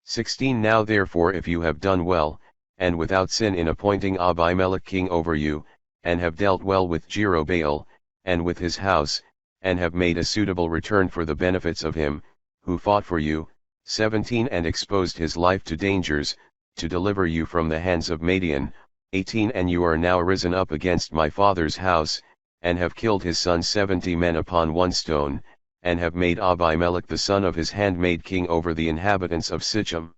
16 Now therefore if you have done well, and without sin in appointing Abimelech king over you, and have dealt well with Jerubbaal, and with his house, and have made a suitable return for the benefits of him, who fought for you, 17 And exposed his life to dangers, to deliver you from the hands of Madian, 18 And you are now risen up against my father's house, and have killed his son 70 men upon one stone, and have made Abimelech the son of his handmaid king over the inhabitants of Sichem.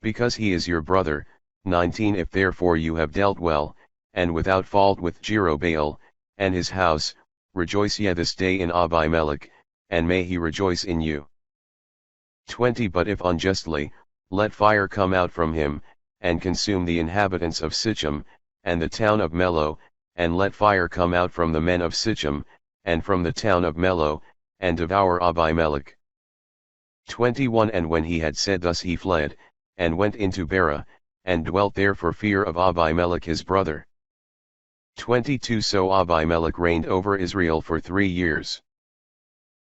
Because he is your brother, 19 If therefore you have dealt well, and without fault with Jerubbaal, and his house, rejoice ye this day in Abimelech, and may he rejoice in you. 20 But if unjustly, let fire come out from him, and consume the inhabitants of Sichem, and the town of Millo, and let fire come out from the men of Sichem, and from the town of Millo, and devour Abimelech. 21 And when he had said thus he fled, and went into Bera, and dwelt there for fear of Abimelech his brother. 22 So Abimelech reigned over Israel for 3 years.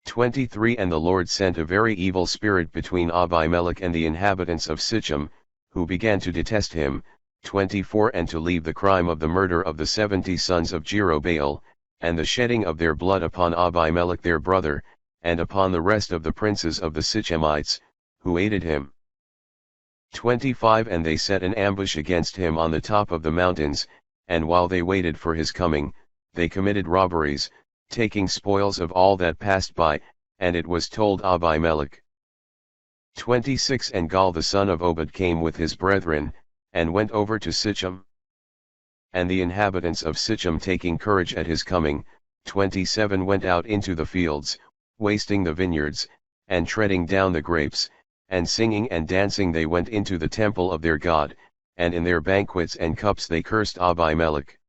23 And the Lord sent a very evil spirit between Abimelech and the inhabitants of Sichem, who began to detest him. 24 And to leave the crime of the murder of the 70 sons of Jerubbaal, and the shedding of their blood upon Abimelech their brother, and upon the rest of the princes of the Sichemites, who aided him. 25 And they set an ambush against him on the top of the mountains, and while they waited for his coming, they committed robberies, taking spoils of all that passed by, and it was told Abimelech. 26 And Gaal the son of Obed came with his brethren, and went over to Sichem. And the inhabitants of Sichem taking courage at his coming, 27 Went out into the fields, wasting the vineyards, and treading down the grapes, and singing and dancing they went into the temple of their God, and in their banquets and cups they cursed Abimelech.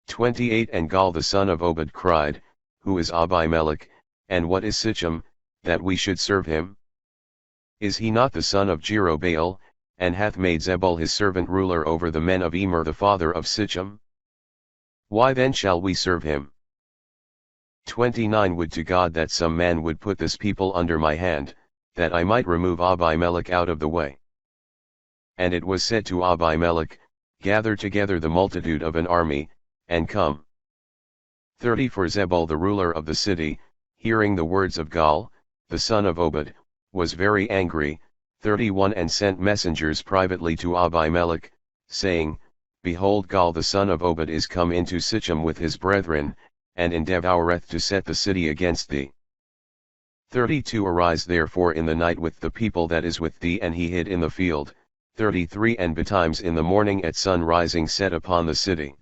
28 And Gaal the son of Obed cried, Who is Abimelech, and what is Sichem, that we should serve him? Is he not the son of Jerubbaal, and hath made Zebul his servant ruler over the men of Emer the father of Sichem? Why then shall we serve him? 29 Would to God that some man would put this people under my hand, that I might remove Abimelech out of the way. And it was said to Abimelech, Gather together the multitude of an army, and come. 30 For Zebul the ruler of the city, hearing the words of Gaal, the son of Obed, was very angry. 31 And sent messengers privately to Abimelech, saying, Behold Gaal the son of Obed is come into Sichem with his brethren, and endeavoureth to set the city against thee. 32 Arise therefore in the night with the people that is with thee, and he hid in the field. 33 And betimes in the morning at sun rising set upon the city.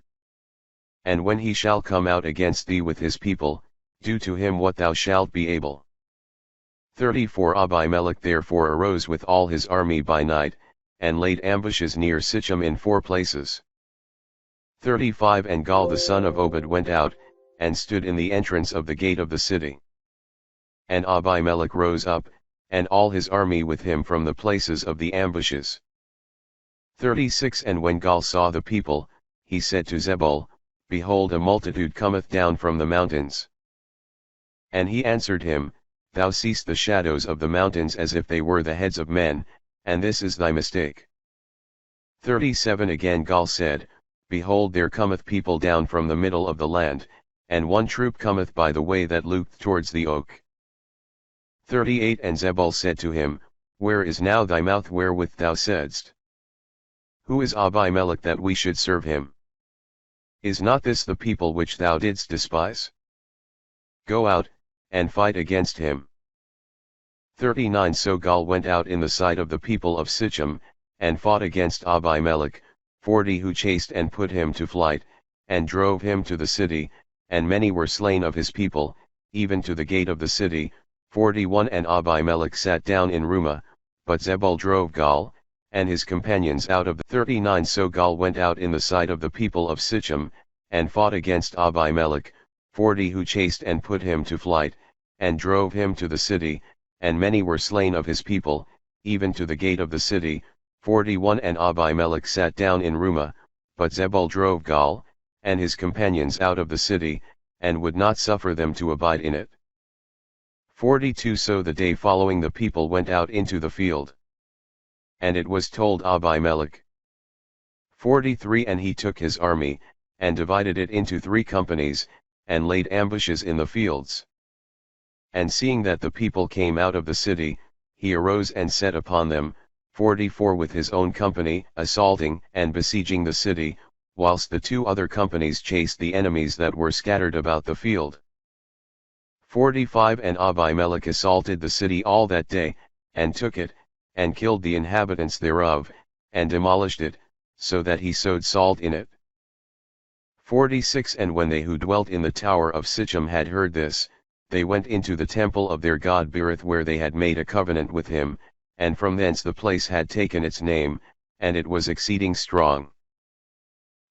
And when he shall come out against thee with his people, do to him what thou shalt be able. 34 Abimelech therefore arose with all his army by night, and laid ambushes near Sichem in 4 places. 35 And Gaal the son of Obed went out, and stood in the entrance of the gate of the city. And Abimelech rose up, and all his army with him from the places of the ambushes. 36 And when Gaal saw the people, he said to Zebul, Behold, a multitude cometh down from the mountains. And he answered him, Thou seest the shadows of the mountains as if they were the heads of men, and this is thy mistake. 37 Again Gaal said, Behold, there cometh people down from the middle of the land, and one troop cometh by the way that looketh towards the oak. 38 And Zebul said to him, Where is now thy mouth wherewith thou saidst? Who is Abimelech that we should serve him? Is not this the people which thou didst despise? Go out, and fight against him. 39 So Gaal went out in the sight of the people of Sichem, and fought against Abimelech, 40 who chased and put him to flight, and drove him to the city, and many were slain of his people, even to the gate of the city. 41 And Abimelech sat down in Rumah, but Zebul drove Gaal, and his companions out of the 39 So Gaal went out in the sight of the people of Sichem, and fought against Abimelech, 40 who chased and put him to flight, and drove him to the city, and many were slain of his people, even to the gate of the city. 41 And Abimelech sat down in Rumah, but Zebul drove Gaal, and his companions out of the city, and would not suffer them to abide in it. 42 So the day following the people went out into the field. And it was told Abimelech. 43 And he took his army, and divided it into 3 companies, and laid ambushes in the fields. And seeing that the people came out of the city, he arose and set upon them, 44 with his own company, assaulting and besieging the city, whilst the 2 other companies chased the enemies that were scattered about the field. 45 And Abimelech assaulted the city all that day, and took it, and killed the inhabitants thereof, and demolished it, so that he sowed salt in it. 46 And when they who dwelt in the tower of Sichem had heard this, they went into the temple of their god Berith, where they had made a covenant with him, and from thence the place had taken its name, and it was exceeding strong.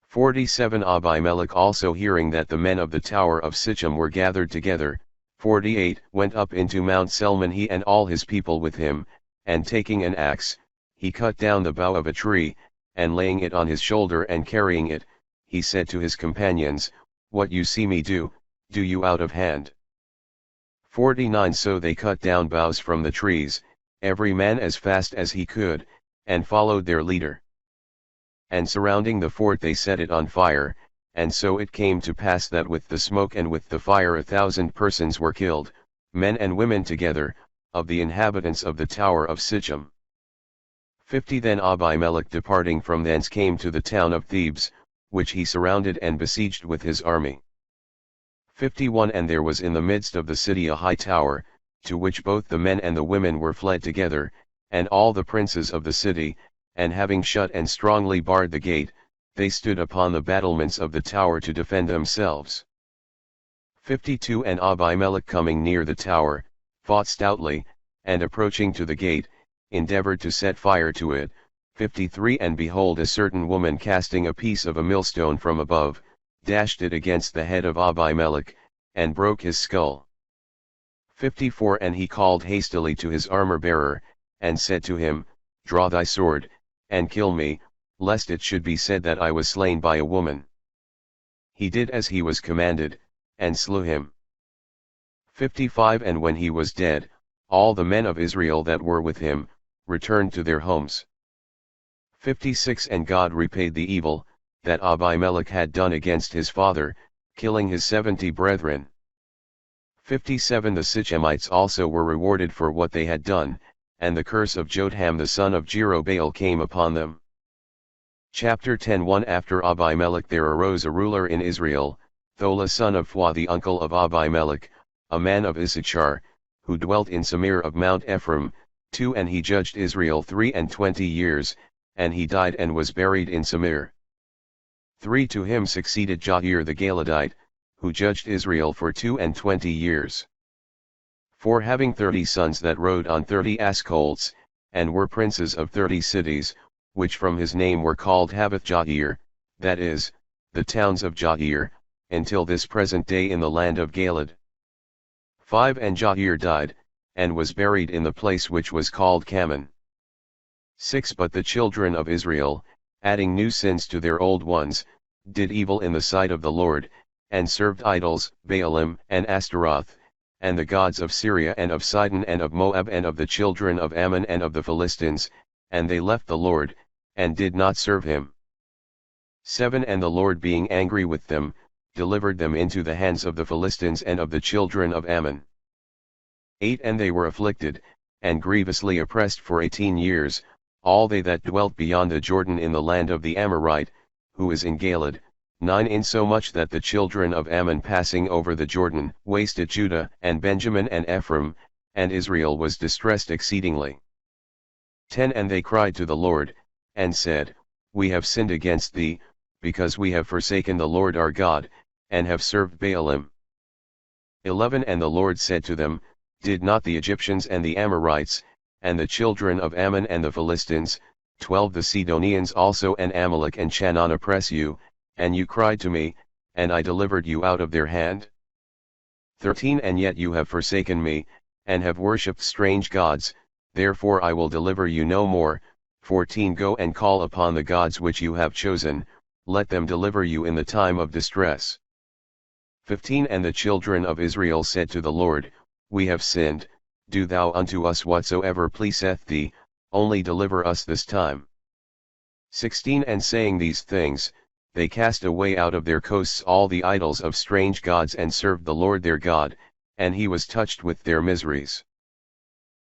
47 Abimelech also hearing that the men of the tower of Sichem were gathered together, 48 went up into Mount Selman, he and all his people with him, and taking an axe, he cut down the bough of a tree, and laying it on his shoulder and carrying it, he said to his companions, What you see me do, do you out of hand. 49 So they cut down boughs from the trees, every man as fast as he could, and followed their leader. And surrounding the fort they set it on fire, and so it came to pass that with the smoke and with the fire 1,000 persons were killed, men and women together, of the inhabitants of the tower of Sichem. 50 Then Abimelech departing from thence came to the town of Thebes, which he surrounded and besieged with his army. 51 And there was in the midst of the city a high tower, to which both the men and the women were fled together, and all the princes of the city, and having shut and strongly barred the gate, they stood upon the battlements of the tower to defend themselves. 52 And Abimelech coming near the tower, fought stoutly, and approaching to the gate, endeavored to set fire to it. 53 And behold, a certain woman casting a piece of a millstone from above, dashed it against the head of Abimelech, and broke his skull. 54 And he called hastily to his armor-bearer, and said to him, Draw thy sword, and kill me, lest it should be said that I was slain by a woman. He did as he was commanded, and slew him. 55 And when he was dead, all the men of Israel that were with him, returned to their homes. 56 And God repaid the evil, that Abimelech had done against his father, killing his 70 brethren. 57 The Sichemites also were rewarded for what they had done, and the curse of Jotham the son of Jerubbaal came upon them. Chapter 10 1 After Abimelech there arose a ruler in Israel, Thola son of Phua the uncle of Abimelech, a man of Issachar, who dwelt in Samir of Mount Ephraim. 2 And he judged Israel 23 years, and he died and was buried in Samir. 3 To him succeeded Jair the Galadite, who judged Israel for 22 years. 4 Having 30 sons that rode on 30 ass colts, and were princes of 30 cities, which from his name were called Havoth Jair, that is, the towns of Jair, until this present day in the land of Galad. 5 And Jair died, and was buried in the place which was called Kaman. 6 But the children of Israel, adding new sins to their old ones, did evil in the sight of the Lord, and served idols, Baalim and Astaroth, and the gods of Syria and of Sidon and of Moab and of the children of Ammon and of the Philistines, and they left the Lord, and did not serve him. 7 And the Lord being angry with them, delivered them into the hands of the Philistines and of the children of Ammon. 8 And they were afflicted, and grievously oppressed for 18 years, all they that dwelt beyond the Jordan in the land of the Amorite, who is in Galeed. 9 Insomuch that the children of Ammon passing over the Jordan wasted Judah and Benjamin and Ephraim, and Israel was distressed exceedingly. 10 And they cried to the Lord, and said, We have sinned against thee, because we have forsaken the Lord our God, and have served Baalim. 11 And the Lord said to them, Did not the Egyptians and the Amorites, and the children of Ammon and the Philistines, 12 The Sidonians also and Amalek and Chanaan oppress you, and you cried to me, and I delivered you out of their hand? 13 And yet you have forsaken me, and have worshipped strange gods, therefore I will deliver you no more. 14 Go and call upon the gods which you have chosen, let them deliver you in the time of distress. 15 And the children of Israel said to the Lord, We have sinned, do thou unto us whatsoever pleaseth thee, only deliver us this time. 16 And saying these things, they cast away out of their coasts all the idols of strange gods and served the Lord their God, and he was touched with their miseries.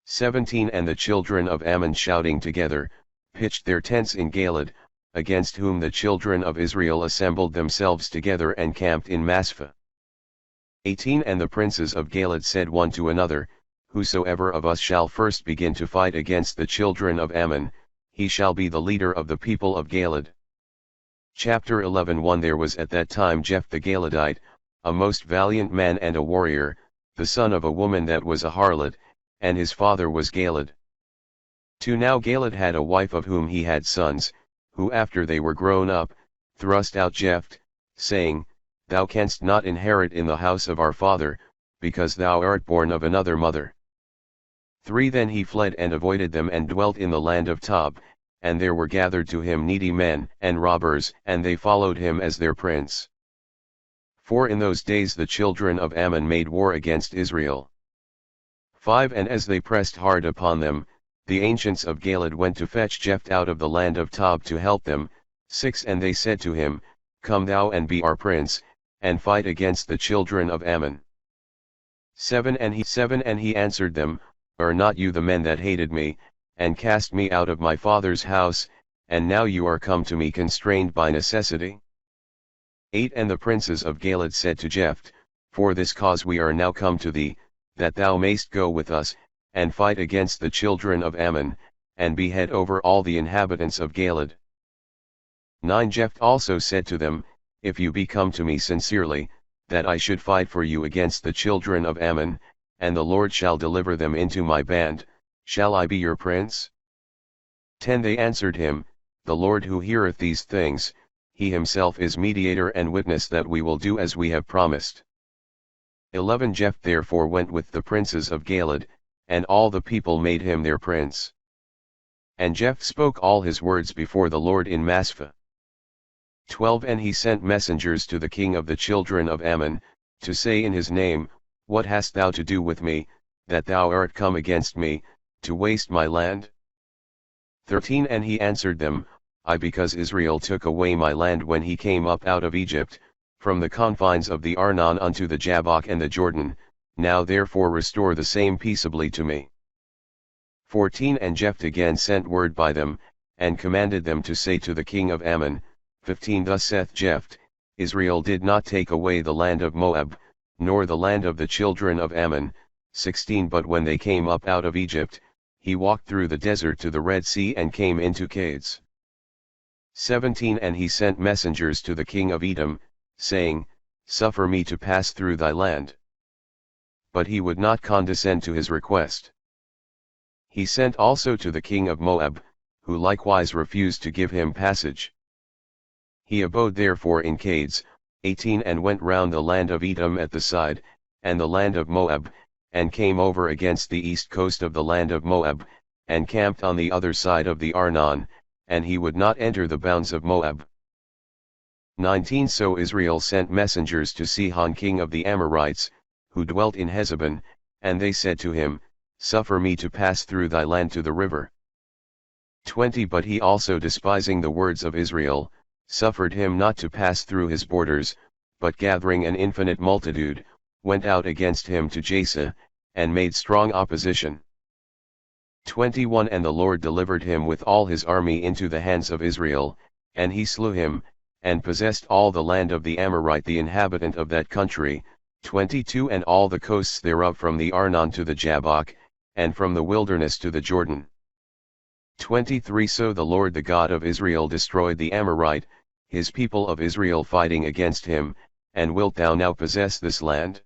17 And the children of Ammon shouting together, pitched their tents in Galeed, against whom the children of Israel assembled themselves together and camped in Maspha. 18 And the princes of Galeed said one to another, Whosoever of us shall first begin to fight against the children of Ammon, he shall be the leader of the people of Galeed. Chapter 11 1 There was at that time Jephthah the Gileadite, a most valiant man and a warrior, the son of a woman that was a harlot, and his father was Galeed. 2 Now Galeed had a wife of whom he had sons, who after they were grown up, thrust out Jephthah, saying, Thou canst not inherit in the house of our father, because thou art born of another mother. 3 Then he fled and avoided them and dwelt in the land of Tob, and there were gathered to him needy men and robbers, and they followed him as their prince. 4 In those days the children of Ammon made war against Israel. 5 And as they pressed hard upon them, the ancients of Galeed went to fetch Jephthah out of the land of Tob to help them. 6 And they said to him, Come thou and be our prince, and fight against the children of Ammon. 7 And he answered them, Are not you the men that hated me, and cast me out of my father's house, and now you are come to me constrained by necessity? 8 And the princes of Galeed said to Jephthah, For this cause we are now come to thee, that thou mayst go with us, and fight against the children of Ammon, and be head over all the inhabitants of Galeed. 9 Jephthah also said to them, If you be come to me sincerely, that I should fight for you against the children of Ammon, and the Lord shall deliver them into my band, shall I be your prince? 10 They answered him, The Lord who heareth these things, he himself is mediator and witness that we will do as we have promised. 11 Jephthah therefore went with the princes of Galeed, and all the people made him their prince. And Jephthah spoke all his words before the Lord in Maspha. 12 And he sent messengers to the king of the children of Ammon, to say in his name, What hast thou to do with me, that thou art come against me, to waste my land? 13 And he answered them, I because Israel took away my land when he came up out of Egypt, from the confines of the Arnon unto the Jabbok and the Jordan, now therefore restore the same peaceably to me. 14 And Jephthah again sent word by them, and commanded them to say to the king of Ammon, 15 Thus saith Jephthah, Israel did not take away the land of Moab, nor the land of the children of Ammon. 16 But when they came up out of Egypt, he walked through the desert to the Red Sea and came into Cades. 17 And he sent messengers to the king of Edom, saying, Suffer me to pass through thy land. But he would not condescend to his request. He sent also to the king of Moab, who likewise refused to give him passage. He abode therefore in Cades. 18 And went round the land of Edom at the side, and the land of Moab, and came over against the east coast of the land of Moab, and camped on the other side of the Arnon, and he would not enter the bounds of Moab. 19 So Israel sent messengers to Sihon king of the Amorites, who dwelt in Heshbon, and they said to him, Suffer me to pass through thy land to the river. 20 But he also, despising the words of Israel, suffered him not to pass through his borders, but gathering an infinite multitude, went out against him to Jasa, and made strong opposition. 21 And the Lord delivered him with all his army into the hands of Israel, and he slew him, and possessed all the land of the Amorite the inhabitant of that country, 22 And all the coasts thereof from the Arnon to the Jabbok, and from the wilderness to the Jordan. 23 So the Lord the God of Israel destroyed the Amorite, his people of Israel fighting against him, and wilt thou now possess this land?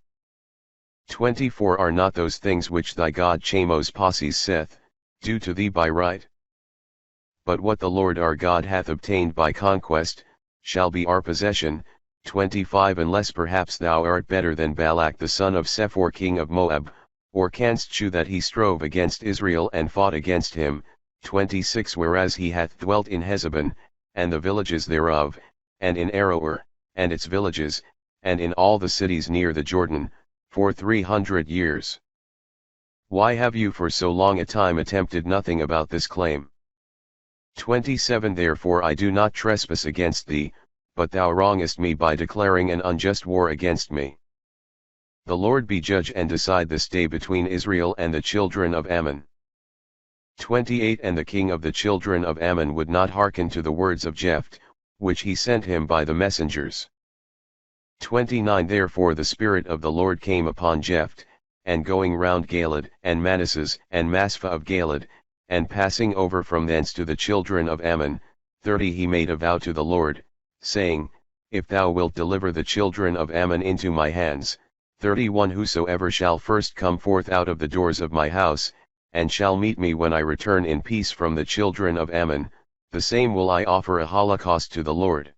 24 Are not those things which thy God Chamos Posses saith, do to thee by right? But what the Lord our God hath obtained by conquest, shall be our possession. 25 Unless perhaps thou art better than Balak the son of Sephor king of Moab, or canst shew that he strove against Israel and fought against him. 26 Whereas he hath dwelt in Heshbon, and the villages thereof, and in Aroer, and its villages, and in all the cities near the Jordan, for 300 years. Why have you for so long a time attempted nothing about this claim? 27 Therefore I do not trespass against thee, but thou wrongest me by declaring an unjust war against me. The Lord be judge and decide this day between Israel and the children of Ammon. 28 And the king of the children of Ammon would not hearken to the words of Jephthah, which he sent him by the messengers. 29 Therefore the Spirit of the Lord came upon Jephthah, and going round Galad and Manasseh and Maspha of Galad, and passing over from thence to the children of Ammon, 30 He made a vow to the Lord, saying, If thou wilt deliver the children of Ammon into my hands, 31 Whosoever shall first come forth out of the doors of my house, and shall meet me when I return in peace from the children of Ammon, the same will I offer a holocaust to the Lord.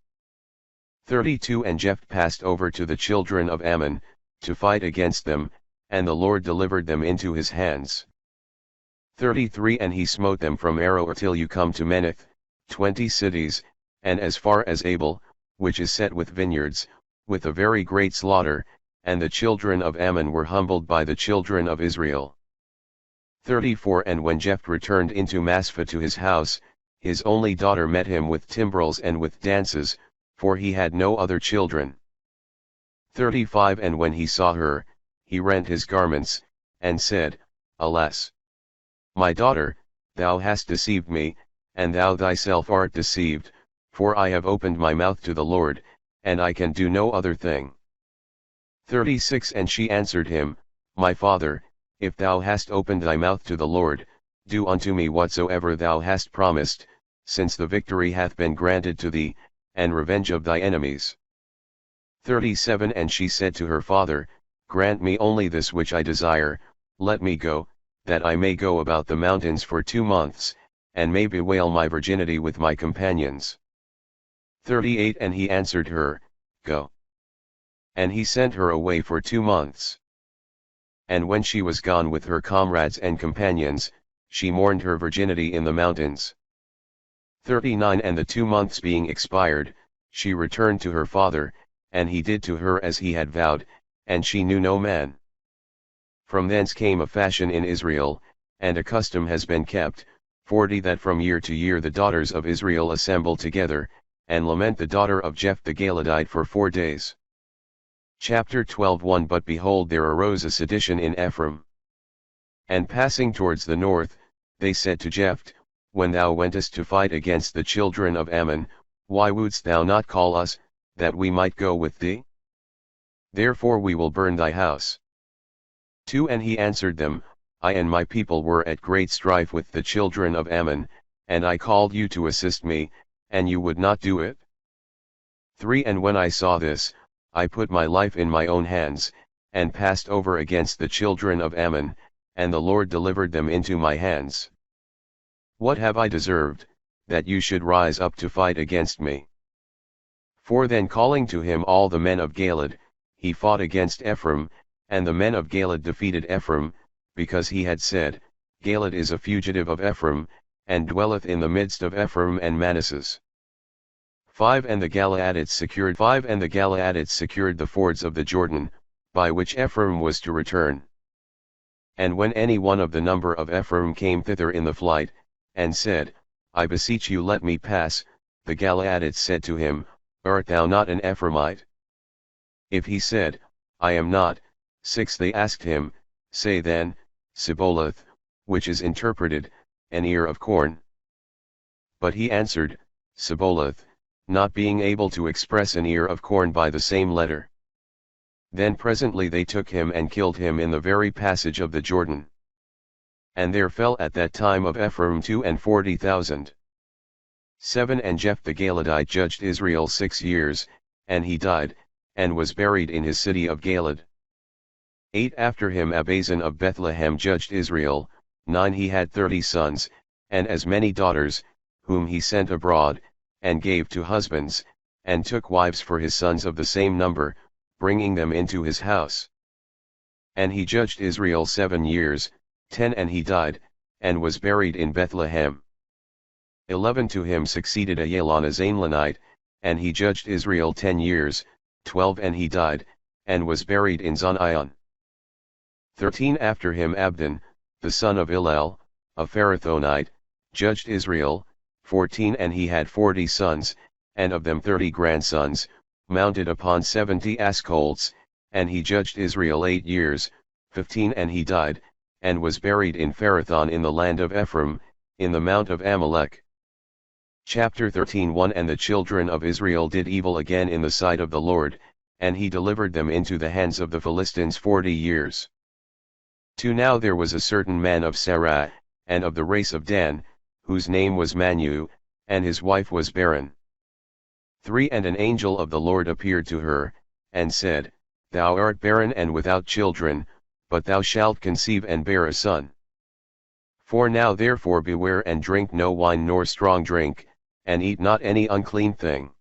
32 And Jephthah passed over to the children of Ammon, to fight against them, and the Lord delivered them into his hands. 33 And he smote them from Aroer till you come to Meneth, 20 cities, and as far as Abel, which is set with vineyards, with a very great slaughter, and the children of Ammon were humbled by the children of Israel. 34 And when Jephthah returned into Maspha to his house, his only daughter met him with timbrels and with dances, for he had no other children. 35 And when he saw her, he rent his garments, and said, Alas! My daughter, thou hast deceived me, and thou thyself art deceived, for I have opened my mouth to the Lord, and I can do no other thing. 36 And she answered him, My father, if thou hast opened thy mouth to the Lord, do unto me whatsoever thou hast promised, since the victory hath been granted to thee, and revenge of thy enemies. 37 And she said to her father, Grant me only this which I desire, let me go, that I may go about the mountains for 2 months, and may bewail my virginity with my companions. 38 And he answered her, Go. And he sent her away for 2 months. And when she was gone with her comrades and companions, she mourned her virginity in the mountains. 39 And the 2 months being expired, she returned to her father, and he did to her as he had vowed, and she knew no man. From thence came a fashion in Israel, and a custom has been kept, 40 That from year to year the daughters of Israel assemble together, and lament the daughter of Jephthah the Galadite for 4 days. Chapter 12 But behold, there arose a sedition in Ephraim. And passing towards the north, they said to Jephthah, When thou wentest to fight against the children of Ammon, why wouldst thou not call us, that we might go with thee? Therefore we will burn thy house. 2 And he answered them, I and my people were at great strife with the children of Ammon, and I called you to assist me, and you would not do it. 3 And when I saw this, I put my life in my own hands, and passed over against the children of Ammon, and the Lord delivered them into my hands. What have I deserved, that you should rise up to fight against me? 4 Then calling to him all the men of Galad, he fought against Ephraim, And the men of Galad defeated Ephraim, because he had said, Galad is a fugitive of Ephraim, and dwelleth in the midst of Ephraim and Manasseh. 5 And the Galaadites secured the fords of the Jordan, by which Ephraim was to return. And when any one of the number of Ephraim came thither in the flight, and said, I beseech you let me pass, the Galaadites said to him, Art thou not an Ephraimite? If he said, I am not, 6 They asked him, Say then, Sibboleth, which is interpreted, an ear of corn. But he answered, Sibboleth, not being able to express an ear of corn by the same letter. Then presently they took him and killed him in the very passage of the Jordan. And there fell at that time of Ephraim 42,000. 7 And Jephthah the Galadite judged Israel 6 years, and he died, and was buried in his city of Galad. 8 After him Abazan of Bethlehem judged Israel. 9 He had 30 sons, and as many daughters, whom he sent abroad, and gave to husbands, and took wives for his sons of the same number, bringing them into his house. And he judged Israel 7 years. 10 And he died, and was buried in Bethlehem. 11 To him succeeded Aelon a Zaanlanite, and he judged Israel 10 years. 12 And he died, and was buried in Zonion. 13 After him Abdon, the son of Hillel, a Pharathonite, judged Israel. 14 And he had 40 sons, and of them 30 grandsons, mounted upon 70 ass colts, and he judged Israel 8 years. 15 And he died, and was buried in Pharathon in the land of Ephraim, in the mount of Amalek. Chapter 13 1 And the children of Israel did evil again in the sight of the Lord, and he delivered them into the hands of the Philistines 40 years. 2 Now there was a certain man of Sarah, and of the race of Dan, whose name was Manu, and his wife was barren. 3 And an angel of the Lord appeared to her, and said, Thou art barren and without children, but thou shalt conceive and bear a son. 4 Now therefore beware and drink no wine nor strong drink, and eat not any unclean thing.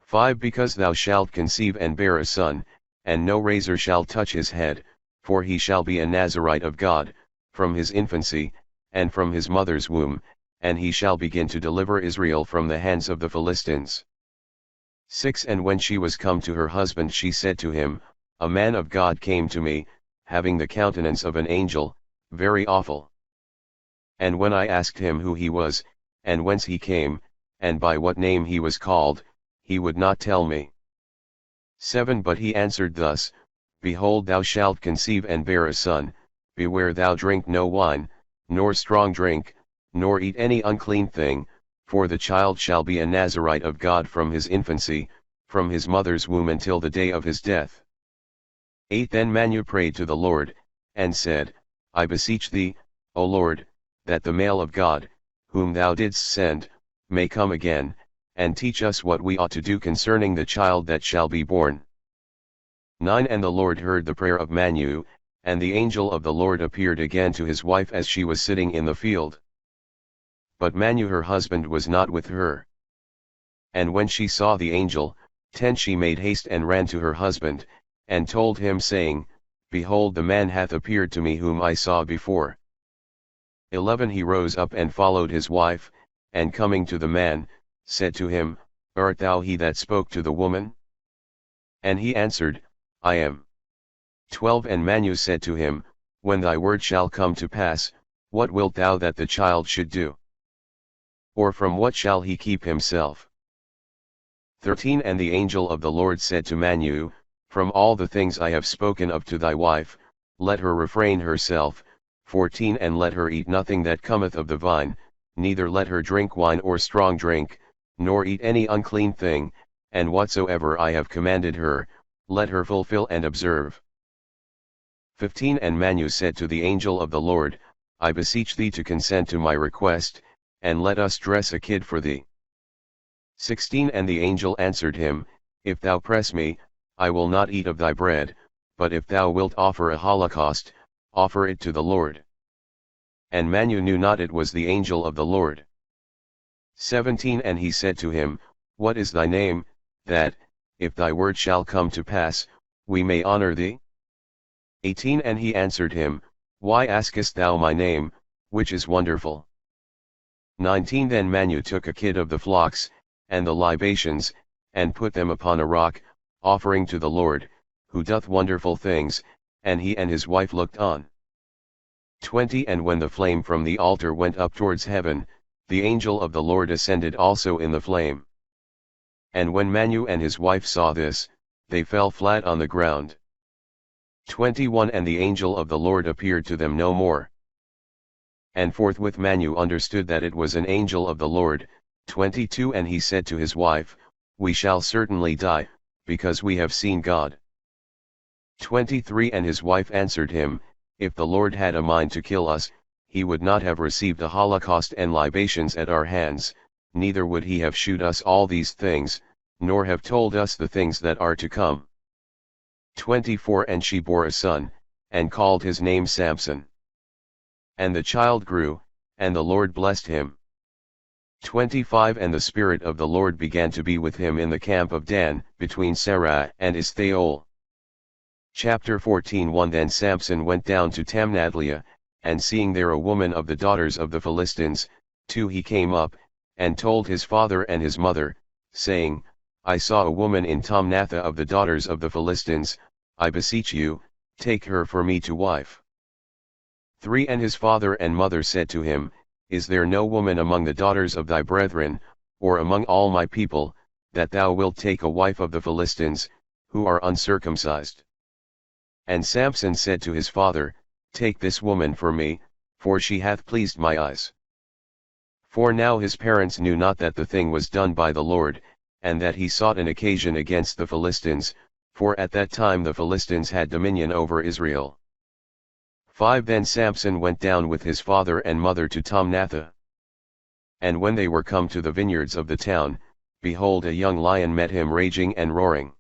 5 Because thou shalt conceive and bear a son, and no razor shall touch his head, for he shall be a Nazarite of God, from his infancy, and from his mother's womb, and he shall begin to deliver Israel from the hands of the Philistines. 6 And when she was come to her husband she said to him, A man of God came to me, having the countenance of an angel, very awful. And when I asked him who he was, and whence he came, and by what name he was called, he would not tell me. 7 But he answered thus, Behold thou shalt conceive and bear a son, beware thou drink no wine, nor strong drink, nor eat any unclean thing, for the child shall be a Nazarite of God from his infancy, from his mother's womb until the day of his death. 8 Then Manu prayed to the Lord, and said, I beseech thee, O Lord, that the male of God, whom thou didst send, may come again, and teach us what we ought to do concerning the child that shall be born. 9 And the Lord heard the prayer of Manu, and the angel of the Lord appeared again to his wife as she was sitting in the field. But Manu her husband was not with her. And when she saw the angel, 10 She made haste and ran to her husband, and told him saying, Behold the man hath appeared to me whom I saw before. 11 He rose up and followed his wife, and coming to the man, said to him, Art thou he that spoke to the woman? And he answered, I am. 12 And Manu said to him, When thy word shall come to pass, what wilt thou that the child should do? Or from what shall he keep himself? 13 And the angel of the Lord said to Manu, From all the things I have spoken of to thy wife, let her refrain herself. 14 And let her eat nothing that cometh of the vine, neither let her drink wine or strong drink, nor eat any unclean thing, and whatsoever I have commanded her, let her fulfill and observe. 15 And Manu said to the angel of the Lord, I beseech thee to consent to my request, and let us dress a kid for thee. 16 And the angel answered him, If thou press me, I will not eat of thy bread, but if thou wilt offer a holocaust, offer it to the Lord. And Manu knew not it was the angel of the Lord. 17 And he said to him, What is thy name, that, if thy word shall come to pass, we may honor thee? 18 And he answered him, Why askest thou my name, which is wonderful? 19 Then Manu took a kid of the flocks, and the libations, and put them upon a rock, offering to the Lord, who doth wonderful things, and he and his wife looked on. 20 And when the flame from the altar went up towards heaven, the angel of the Lord ascended also in the flame. And when Manu and his wife saw this, they fell flat on the ground. 21 And the angel of the Lord appeared to them no more. And forthwith Manu understood that it was an angel of the Lord. 22 And he said to his wife, We shall certainly die, because we have seen God. 23 And his wife answered him, If the Lord had a mind to kill us, he would not have received a holocaust and libations at our hands, neither would he have shewed us all these things, nor have told us the things that are to come. 24 And she bore a son, and called his name Samson. And the child grew, and the Lord blessed him. 25 And the Spirit of the Lord began to be with him in the camp of Dan, between Sarah and Esthahol. Chapter 14 1 Then Samson went down to Tamnathliah, and seeing there a woman of the daughters of the Philistines, 2 He came up, and told his father and his mother, saying, I saw a woman in Tamnathah of the daughters of the Philistines, I beseech you, take her for me to wife. 3 And his father and mother said to him, Is there no woman among the daughters of thy brethren, or among all my people, that thou wilt take a wife of the Philistines, who are uncircumcised? And Samson said to his father, Take this woman for me, for she hath pleased my eyes. For now his parents knew not that the thing was done by the Lord, and that he sought an occasion against the Philistines, for at that time the Philistines had dominion over Israel. 5 Then Samson went down with his father and mother to Tamnathah. And when they were come to the vineyards of the town, behold, a young lion met him raging and roaring.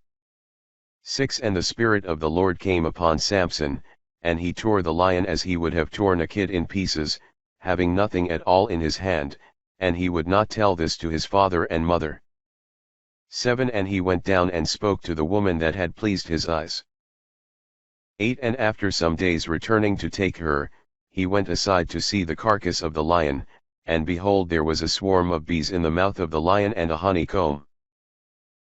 6 And the Spirit of the Lord came upon Samson, and he tore the lion as he would have torn a kid in pieces, having nothing at all in his hand, and he would not tell this to his father and mother. 7 And he went down and spoke to the woman that had pleased his eyes. 8 And after some days returning to take her, he went aside to see the carcass of the lion, and behold, there was a swarm of bees in the mouth of the lion and a honeycomb.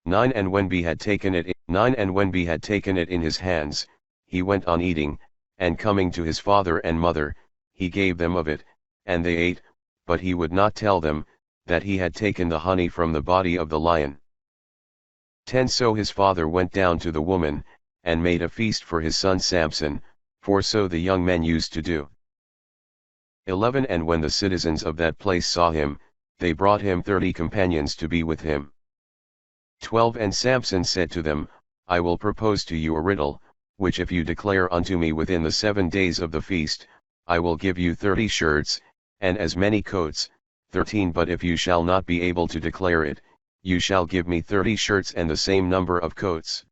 9 And when Bee had taken it in his hands, he went on eating, and coming to his father and mother, he gave them of it, and they ate, but he would not tell them, that he had taken the honey from the body of the lion. 10 So his father went down to the woman, and made a feast for his son Samson, for so the young men used to do. 11 And when the citizens of that place saw him, they brought him 30 companions to be with him. 12 And Samson said to them, I will propose to you a riddle, which if you declare unto me within the 7 days of the feast, I will give you 30 shirts, and as many coats, 13 But if you shall not be able to declare it, you shall give me 30 shirts and the same number of coats.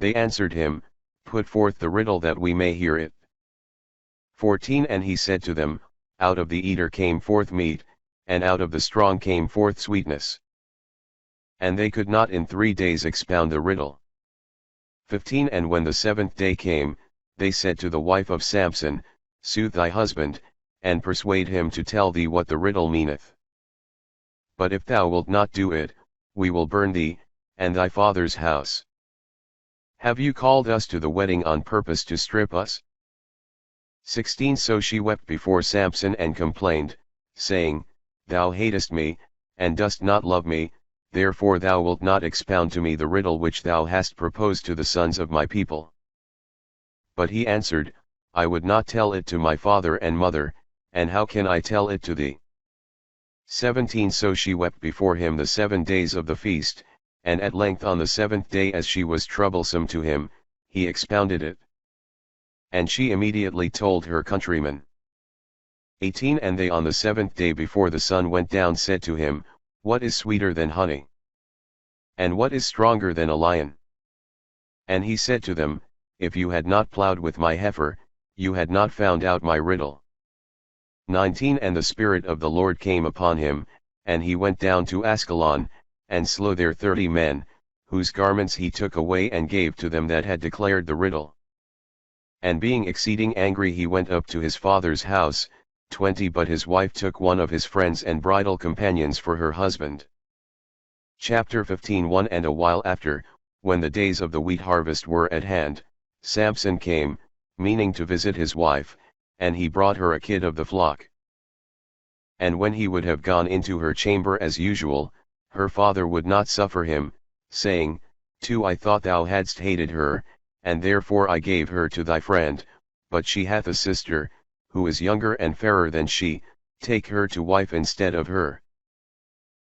They answered him, Put forth the riddle that we may hear it. 14 And he said to them, Out of the eater came forth meat, and out of the strong came forth sweetness. And they could not in 3 days expound the riddle. 15 And when the 7th day came, they said to the wife of Samson, Soothe thy husband, and persuade him to tell thee what the riddle meaneth. But if thou wilt not do it, we will burn thee, and thy father's house. Have you called us to the wedding on purpose to strip us? 16 So she wept before Samson and complained, saying, Thou hatest me, and dost not love me, therefore thou wilt not expound to me the riddle which thou hast proposed to the sons of my people. But he answered, I would not tell it to my father and mother, and how can I tell it to thee? 17 So she wept before him the 7 days of the feast, and at length on the 7th day as she was troublesome to him, he expounded it. And she immediately told her countrymen. 18 And they on the 7th day before the sun went down said to him, What is sweeter than honey? And what is stronger than a lion? And he said to them, If you had not plowed with my heifer, you had not found out my riddle. 19 And the Spirit of the Lord came upon him, and he went down to Askelon, and slew there 30 men, whose garments he took away and gave to them that had declared the riddle. And being exceeding angry he went up to his father's house. 20 But his wife took one of his friends and bridal companions for her husband. Chapter 15 1 And a while after, when the days of the wheat harvest were at hand, Samson came, meaning to visit his wife, and he brought her a kid of the flock. And when he would have gone into her chamber as usual, her father would not suffer him, saying, 2 I thought thou hadst hated her, and therefore I gave her to thy friend, but she hath a sister, who is younger and fairer than she, take her to wife instead of her.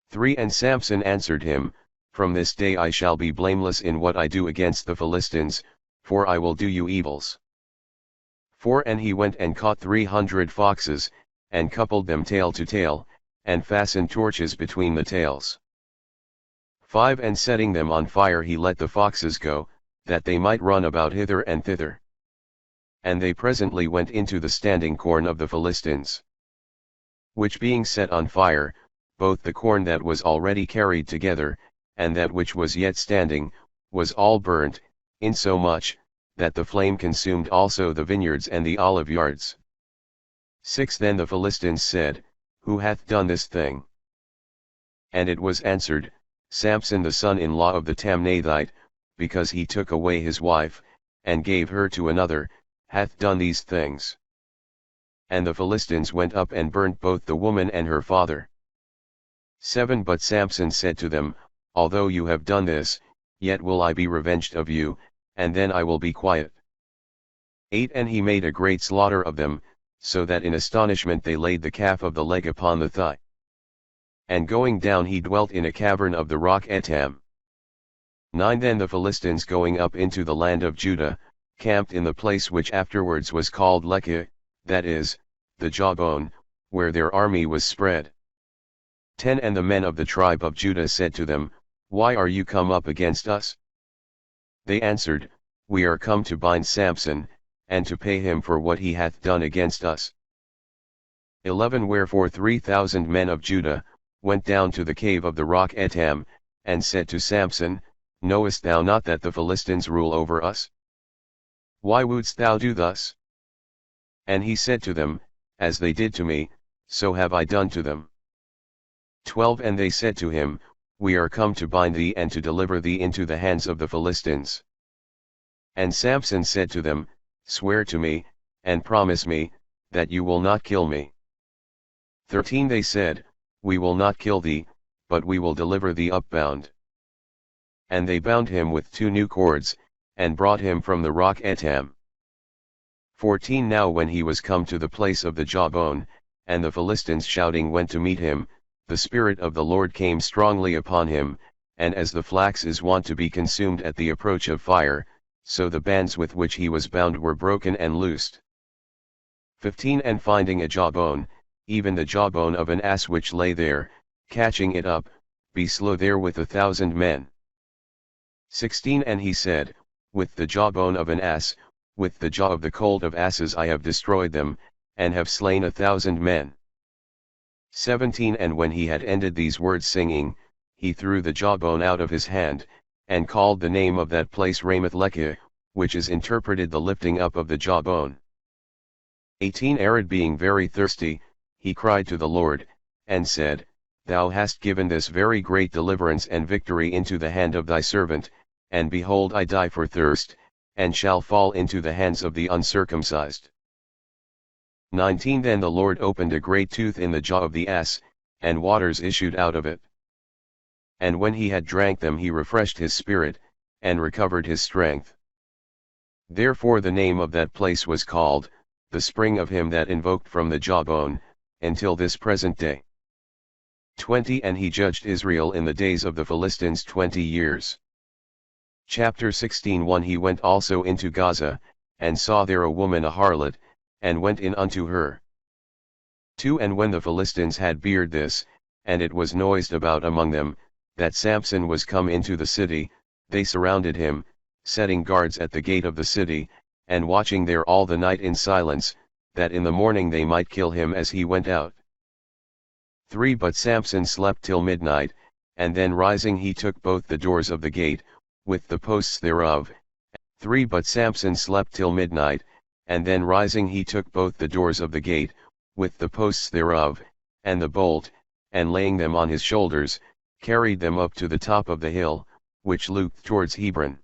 3 And Samson answered him, From this day I shall be blameless in what I do against the Philistines, for I will do you evils. 4 And he went and caught 300 foxes, and coupled them tail to tail, and fastened torches between the tails. 5 And setting them on fire he let the foxes go, that they might run about hither and thither. And they presently went into the standing corn of the Philistines. Which being set on fire, both the corn that was already carried together, and that which was yet standing, was all burnt, insomuch, that the flame consumed also the vineyards and the olive yards. 6 Then the Philistines said, Who hath done this thing? And it was answered, Samson the son-in-law of the Tamnathite, because he took away his wife, and gave her to another, hath done these things. And the Philistines went up and burnt both the woman and her father. 7 But Samson said to them, Although you have done this, yet will I be revenged of you, and then I will be quiet. 8 And he made a great slaughter of them, so that in astonishment they laid the calf of the leg upon the thigh. And going down he dwelt in a cavern of the rock Etam. 9 Then the Philistines going up into the land of Judah, camped in the place which afterwards was called Lekah, that is, the jawbone, where their army was spread. 10 And the men of the tribe of Judah said to them, Why are you come up against us? They answered, We are come to bind Samson, and to pay him for what he hath done against us. 11 Wherefore 3,000 men of Judah went down to the cave of the rock Etam, and said to Samson, Knowest thou not that the Philistines rule over us? Why wouldst thou do thus? And he said to them, As they did to me, so have I done to them. 12 And they said to him, We are come to bind thee and to deliver thee into the hands of the Philistines. And Samson said to them, Swear to me, and promise me, that you will not kill me. 13 They said, We will not kill thee, but we will deliver thee up bound. And they bound him with 2 new cords, and brought him from the rock Etam. 14 Now when he was come to the place of the jawbone, and the Philistines shouting went to meet him, the Spirit of the Lord came strongly upon him, and as the flax is wont to be consumed at the approach of fire, so the bands with which he was bound were broken and loosed. 15 And finding a jawbone, even the jawbone of an ass which lay there, catching it up, be slew there with 1,000 men. 16 And he said, With the jawbone of an ass, with the jaw of the colt of asses I have destroyed them, and have slain 1,000 men. 17 And when he had ended these words singing, he threw the jawbone out of his hand, and called the name of that place Ramath Lekah, which is interpreted the lifting up of the jawbone. 18 Arad being very thirsty, he cried to the Lord, and said, Thou hast given this very great deliverance and victory into the hand of thy servant, and behold I die for thirst, and shall fall into the hands of the uncircumcised. 19 Then the Lord opened a great tooth in the jaw of the ass, and waters issued out of it. And when he had drank them he refreshed his spirit, and recovered his strength. Therefore the name of that place was called, the spring of him that invoked from the jawbone, until this present day. 20 And he judged Israel in the days of the Philistines 20 years. Chapter 16 1 He went also into Gaza, and saw there a woman a harlot, and went in unto her. 2 And when the Philistines had beard this, and it was noised about among them, that Samson was come into the city, they surrounded him, setting guards at the gate of the city, and watching there all the night in silence, that in the morning they might kill him as he went out. 3 But Samson slept till midnight, and then rising he took both the doors of the gate, with the posts thereof. 3 But Samson slept till midnight, and then rising he took both the doors of the gate, with the posts thereof, and the bolt, and laying them on his shoulders, carried them up to the top of the hill, which looked towards Hebron.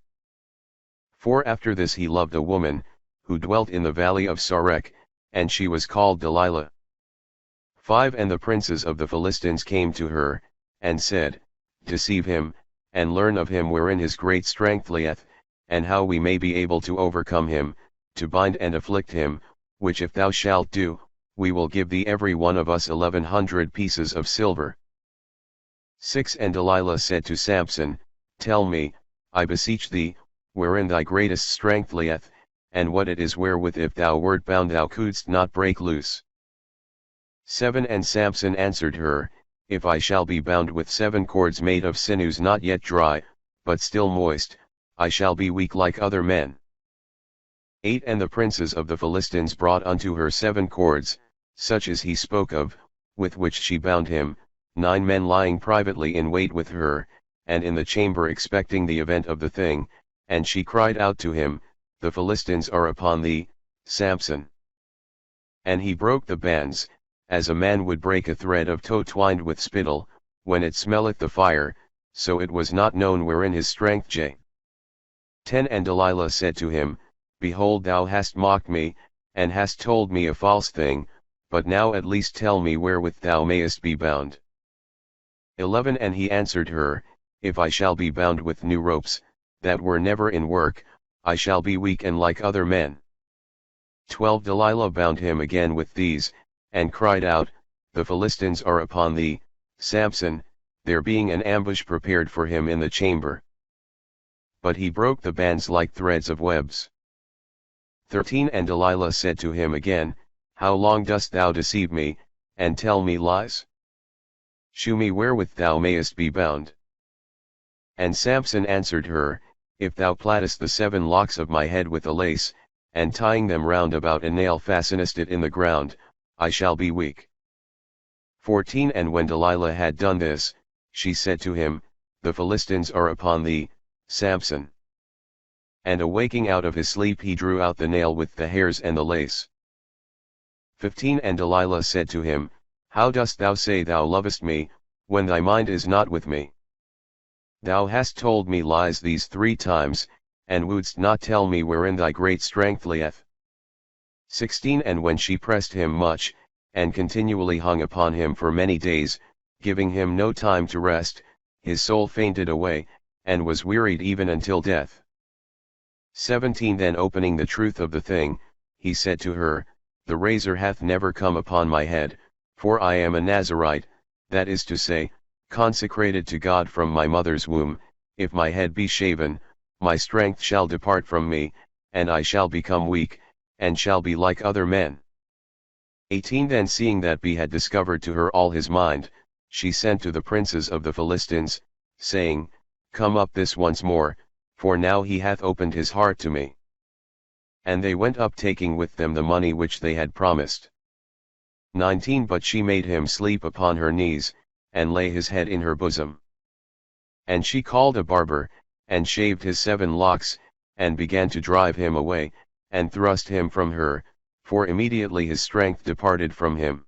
For after this he loved a woman, who dwelt in the valley of Sarek, and she was called Delilah. 5 And the princes of the Philistines came to her, and said, Deceive him, and learn of him wherein his great strength lieth, and how we may be able to overcome him, to bind and afflict him, which if thou shalt do, we will give thee every one of us 1100 pieces of silver. 6 And Delilah said to Samson, Tell me, I beseech thee, wherein thy greatest strength lieth, and what it is wherewith if thou wert bound thou couldst not break loose. 7 And Samson answered her, If I shall be bound with 7 cords made of sinews not yet dry, but still moist, I shall be weak like other men. 8 And the princes of the Philistines brought unto her 7 cords, such as he spoke of, with which she bound him, 9 men lying privately in wait with her, and in the chamber expecting the event of the thing, and she cried out to him, The Philistines are upon thee, Samson. And he broke the bands, as a man would break a thread of tow twined with spittle, when it smelleth the fire, so it was not known wherein his strength lay. 10 And Delilah said to him, Behold, thou hast mocked me, and hast told me a false thing, but now at least tell me wherewith thou mayest be bound. 11 And he answered her, If I shall be bound with new ropes, that were never in work, I shall be weak and like other men. 12 Delilah bound him again with these, and cried out, The Philistines are upon thee, Samson, there being an ambush prepared for him in the chamber. But he broke the bands like threads of webs. 13 And Delilah said to him again, How long dost thou deceive me, and tell me lies? Shew me wherewith thou mayest be bound. And Samson answered her, If thou plattest the 7 locks of my head with a lace, and tying them round about a nail fastenest it in the ground, I shall be weak. 14 And when Delilah had done this, she said to him, The Philistines are upon thee, Samson. And awaking out of his sleep he drew out the nail with the hairs and the lace. 15 And Delilah said to him, How dost thou say thou lovest me, when thy mind is not with me? Thou hast told me lies these 3 times, and wouldst not tell me wherein thy great strength lieth. 16 And when she pressed him much, and continually hung upon him for many days, giving him no time to rest, his soul fainted away, and was wearied even until death. 17 Then opening the truth of the thing, he said to her, The razor hath never come upon my head, for I am a Nazarite, that is to say, consecrated to God from my mother's womb. If my head be shaven, my strength shall depart from me, and I shall become weak, and shall be like other men. 18 Then seeing that he had discovered to her all his mind, she sent to the princes of the Philistines, saying, Come up this once more, for now he hath opened his heart to me. And they went up taking with them the money which they had promised. 19 But she made him sleep upon her knees, and lay his head in her bosom. And she called a barber, and shaved his 7 locks, and began to drive him away, and thrust him from her, for immediately his strength departed from him.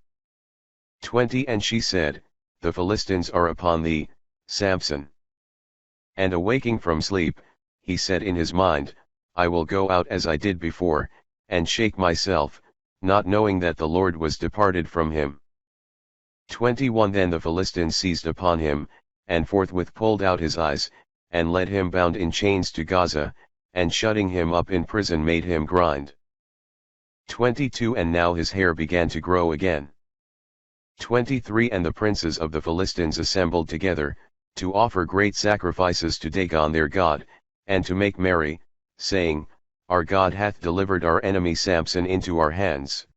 20 And she said, The Philistines are upon thee, Samson. And awaking from sleep, he said in his mind, I will go out as I did before, and shake myself, not knowing that the Lord was departed from him. 21 Then the Philistines seized upon him, and forthwith pulled out his eyes, and led him bound in chains to Gaza, and shutting him up in prison made him grind. 22 And now his hair began to grow again. 23 And the princes of the Philistines assembled together, to offer great sacrifices to Dagon their god, and to make merry, saying, Our God hath delivered our enemy Samson into our hands.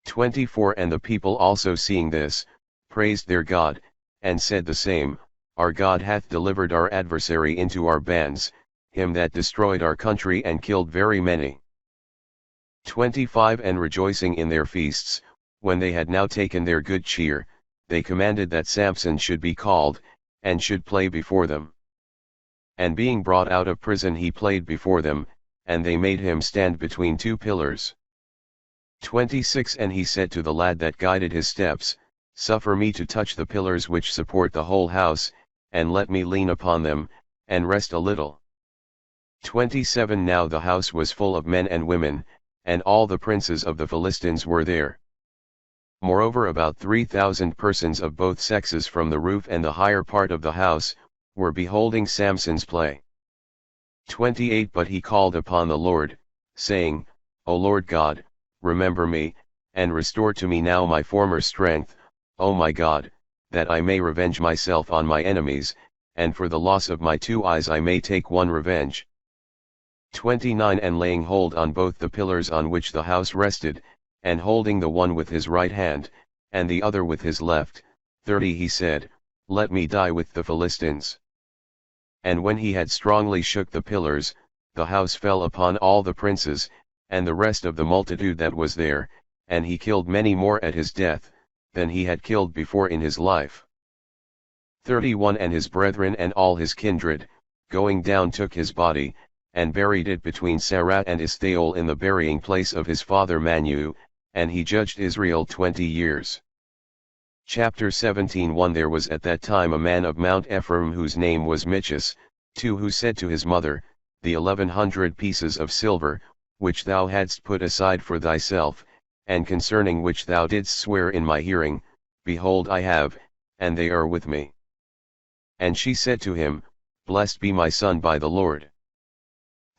24 And the people also seeing this, praised their God, and said the same, Our God hath delivered our adversary into our bands, him that destroyed our country and killed very many. 25 And rejoicing in their feasts, when they had now taken their good cheer, they commanded that Samson should be called, and should play before them. And being brought out of prison he played before them, and they made him stand between two pillars. 26 And he said to the lad that guided his steps, Suffer me to touch the pillars which support the whole house, and let me lean upon them, and rest a little. 27 Now the house was full of men and women, and all the princes of the Philistines were there. Moreover about 3,000 persons of both sexes from the roof and the higher part of the house, were beholding Samson's play. 28 But he called upon the Lord, saying, O Lord God, remember me, and restore to me now my former strength, O my God, that I may revenge myself on my enemies, and for the loss of my 2 eyes I may take one revenge. 29 And laying hold on both the pillars on which the house rested, and holding the one with his right hand, and the other with his left, 30 He said, Let me die with the Philistines. And when he had strongly shook the pillars, the house fell upon all the princes, and the rest of the multitude that was there, and he killed many more at his death, than he had killed before in his life. 31 And his brethren and all his kindred, going down took his body, and buried it between Sarat and Eshtaol in the burying place of his father Manu, and he judged Israel 20 years. Chapter 17 1 There was at that time a man of Mount Ephraim whose name was Michas, 2 who said to his mother, The 1100 pieces of silver, which thou hadst put aside for thyself, and concerning which thou didst swear in my hearing, behold I have, and they are with me. And she said to him, Blessed be my son by the Lord.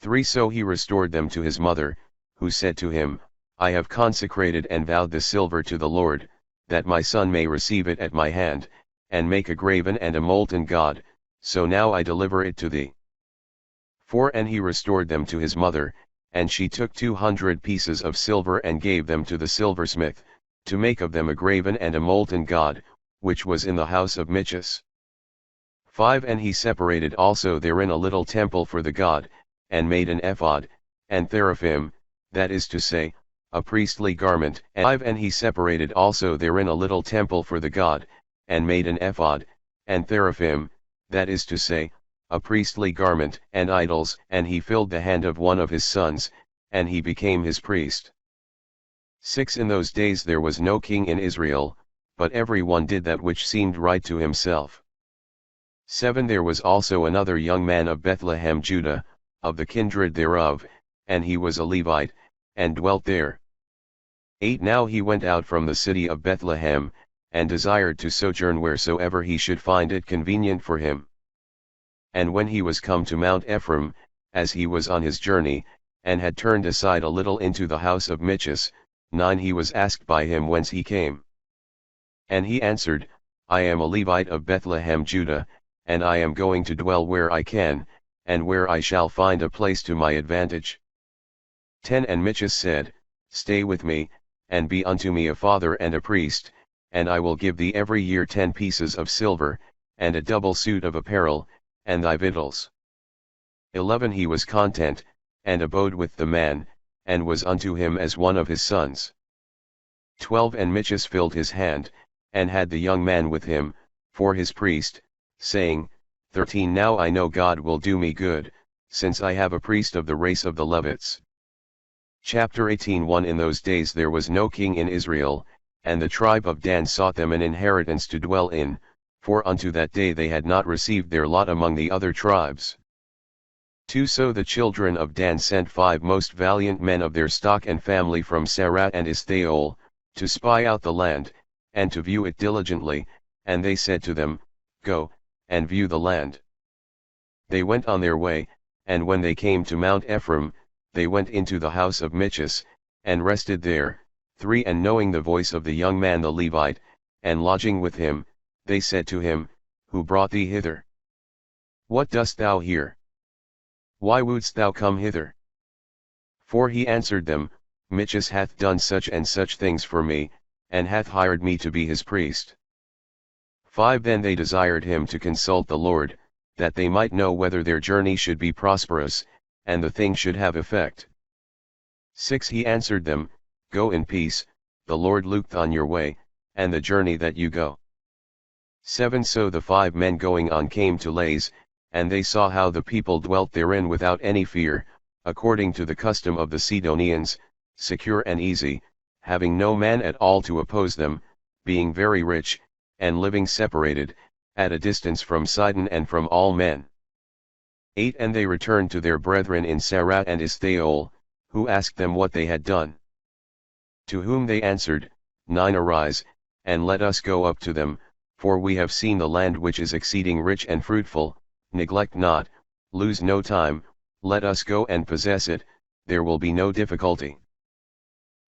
3 So he restored them to his mother, who said to him, I have consecrated and vowed the silver to the Lord, that my son may receive it at my hand, and make a graven and a molten god, so now I deliver it to thee. 4 And he restored them to his mother, and she took 200 pieces of silver and gave them to the silversmith, to make of them a graven and a molten god, which was in the house of Michas. 5 And he separated also therein a little temple for the god, and made an ephod, and teraphim, that is to say, a priestly garment. 5 And he separated also therein a little temple for the god, and made an ephod, and teraphim, that is to say, a priestly garment, and idols. And he filled the hand of one of his sons, and he became his priest. 6 In those days there was no king in Israel, but every one did that which seemed right to himself. 7 There was also another young man of Bethlehem Judah, of the kindred thereof, and he was a Levite, and dwelt there. 8 Now he went out from the city of Bethlehem, and desired to sojourn wheresoever he should find it convenient for him. And when he was come to Mount Ephraim, as he was on his journey, and had turned aside a little into the house of Michas, 9 He was asked by him whence he came. And he answered, I am a Levite of Bethlehem Judah, and I am going to dwell where I can, and where I shall find a place to my advantage. 10 And Michas said, Stay with me, and be unto me a father and a priest, and I will give thee every year 10 pieces of silver, and a double suit of apparel, and thy victuals. 11 He was content, and abode with the man, and was unto him as one of his sons. 12 And Michas filled his hand, and had the young man with him, for his priest, saying, 13 Now I know God will do me good, since I have a priest of the race of the Levites. Chapter 18 1 In those days there was no king in Israel, and the tribe of Dan sought them an inheritance to dwell in, for unto that day they had not received their lot among the other tribes. 2 So the children of Dan sent 5 most valiant men of their stock and family from Sarat and Eshtaol, to spy out the land, and to view it diligently, and they said to them, Go, and view the land. They went on their way, and when they came to Mount Ephraim, they went into the house of Michas, and rested there. 3 And knowing the voice of the young man the Levite, and lodging with him, they said to him, Who brought thee hither? What dost thou here? Why wouldst thou come hither? For he answered them, Michas hath done such and such things for me, and hath hired me to be his priest. 5 Then they desired him to consult the Lord, that they might know whether their journey should be prosperous, and the thing should have effect. 6 He answered them, Go in peace, the Lord looketh on your way, and the journey that you go. 7 So the 5 men going on came to Lais, and they saw how the people dwelt therein without any fear, according to the custom of the Sidonians, secure and easy, having no man at all to oppose them, being very rich, and living separated, at a distance from Sidon and from all men. 8 And they returned to their brethren in Sarat and Esthahol, who asked them what they had done. To whom they answered, 9 Arise, and let us go up to them, for we have seen the land which is exceeding rich and fruitful, neglect not, lose no time, let us go and possess it, there will be no difficulty.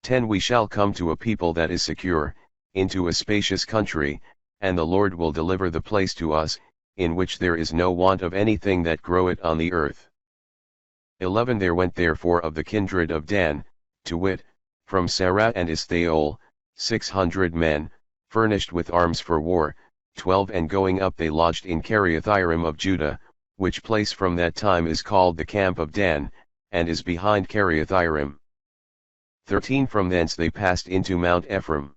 10 We shall come to a people that is secure, into a spacious country, and the Lord will deliver the place to us, in which there is no want of anything that groweth on the earth. 11 There went therefore of the kindred of Dan, to wit, from Sarat and Esthahol, 600 men, furnished with arms for war, 12 And going up they lodged in Kiriathaim of Judah, which place from that time is called the camp of Dan, and is behind Kiriathaim. 13 From thence they passed into Mount Ephraim.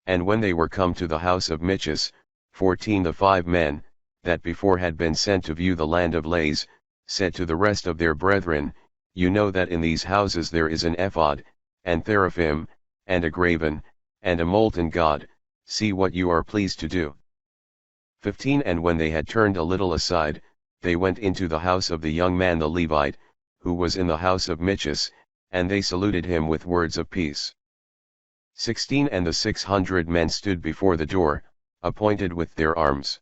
And when they were come to the house of Michas, 14 The 5 men, that before had been sent to view the land of Lais, said to the rest of their brethren, You know that in these houses there is an ephod, and teraphim, and a graven, and a molten god, see what you are pleased to do. 15 And when they had turned a little aside, they went into the house of the young man the Levite, who was in the house of Michas, and they saluted him with words of peace. 16 And the 600 men stood before the door, appointed with their arms.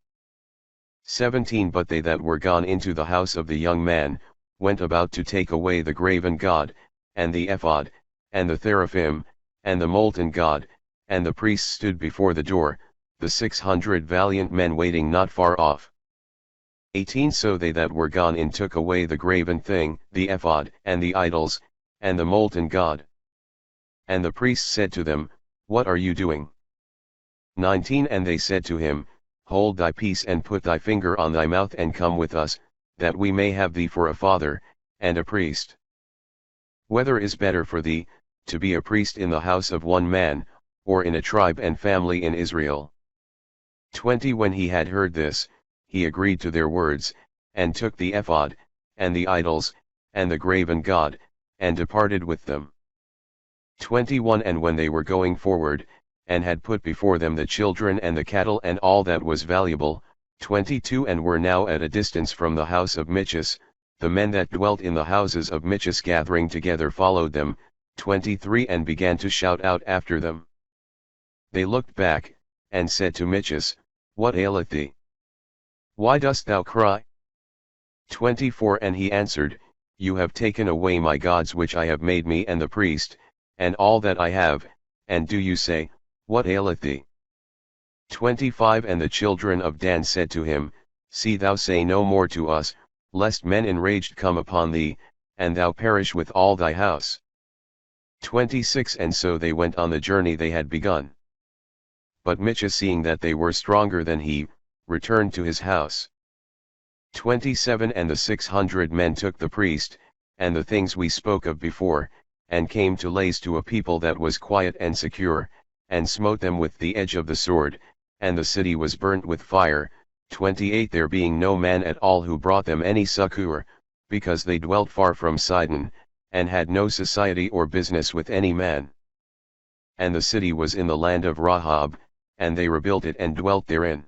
17 But they that were gone into the house of the young man, went about to take away the graven god, and the ephod, and the teraphim, and the molten god, and the priests stood before the door, the 600 valiant men waiting not far off. 18 So they that were gone in took away the graven thing, the ephod, and the idols, and the molten god. And the priests said to them, What are you doing? 19 And they said to him, Hold thy peace and put thy finger on thy mouth and come with us, that we may have thee for a father, and a priest. Whether is better for thee, to be a priest in the house of one man, or in a tribe and family in Israel? 20 When he had heard this, he agreed to their words, and took the ephod, and the idols, and the graven god, and departed with them. 21 And when they were going forward, and had put before them the children and the cattle and all that was valuable, 22 And were now at a distance from the house of Michas, the men that dwelt in the houses of Michas gathering together followed them, 23 And began to shout out after them. They looked back, and said to Michas, What aileth thee? Why dost thou cry? 24 And he answered, You have taken away my gods which I have made me and the priest, and all that I have, and do you say, What aileth thee? 25 And the children of Dan said to him, See thou say no more to us, lest men enraged come upon thee, and thou perish with all thy house. 26 And so they went on the journey they had begun. But Michas, seeing that they were stronger than he, returned to his house. 27 And the 600 men took the priest, and the things we spoke of before, and came to Lais to a people that was quiet and secure, and smote them with the edge of the sword, and the city was burnt with fire. 28 There being no man at all who brought them any succor, because they dwelt far from Sidon, and had no society or business with any man. And the city was in the land of Rahab, and they rebuilt it and dwelt therein.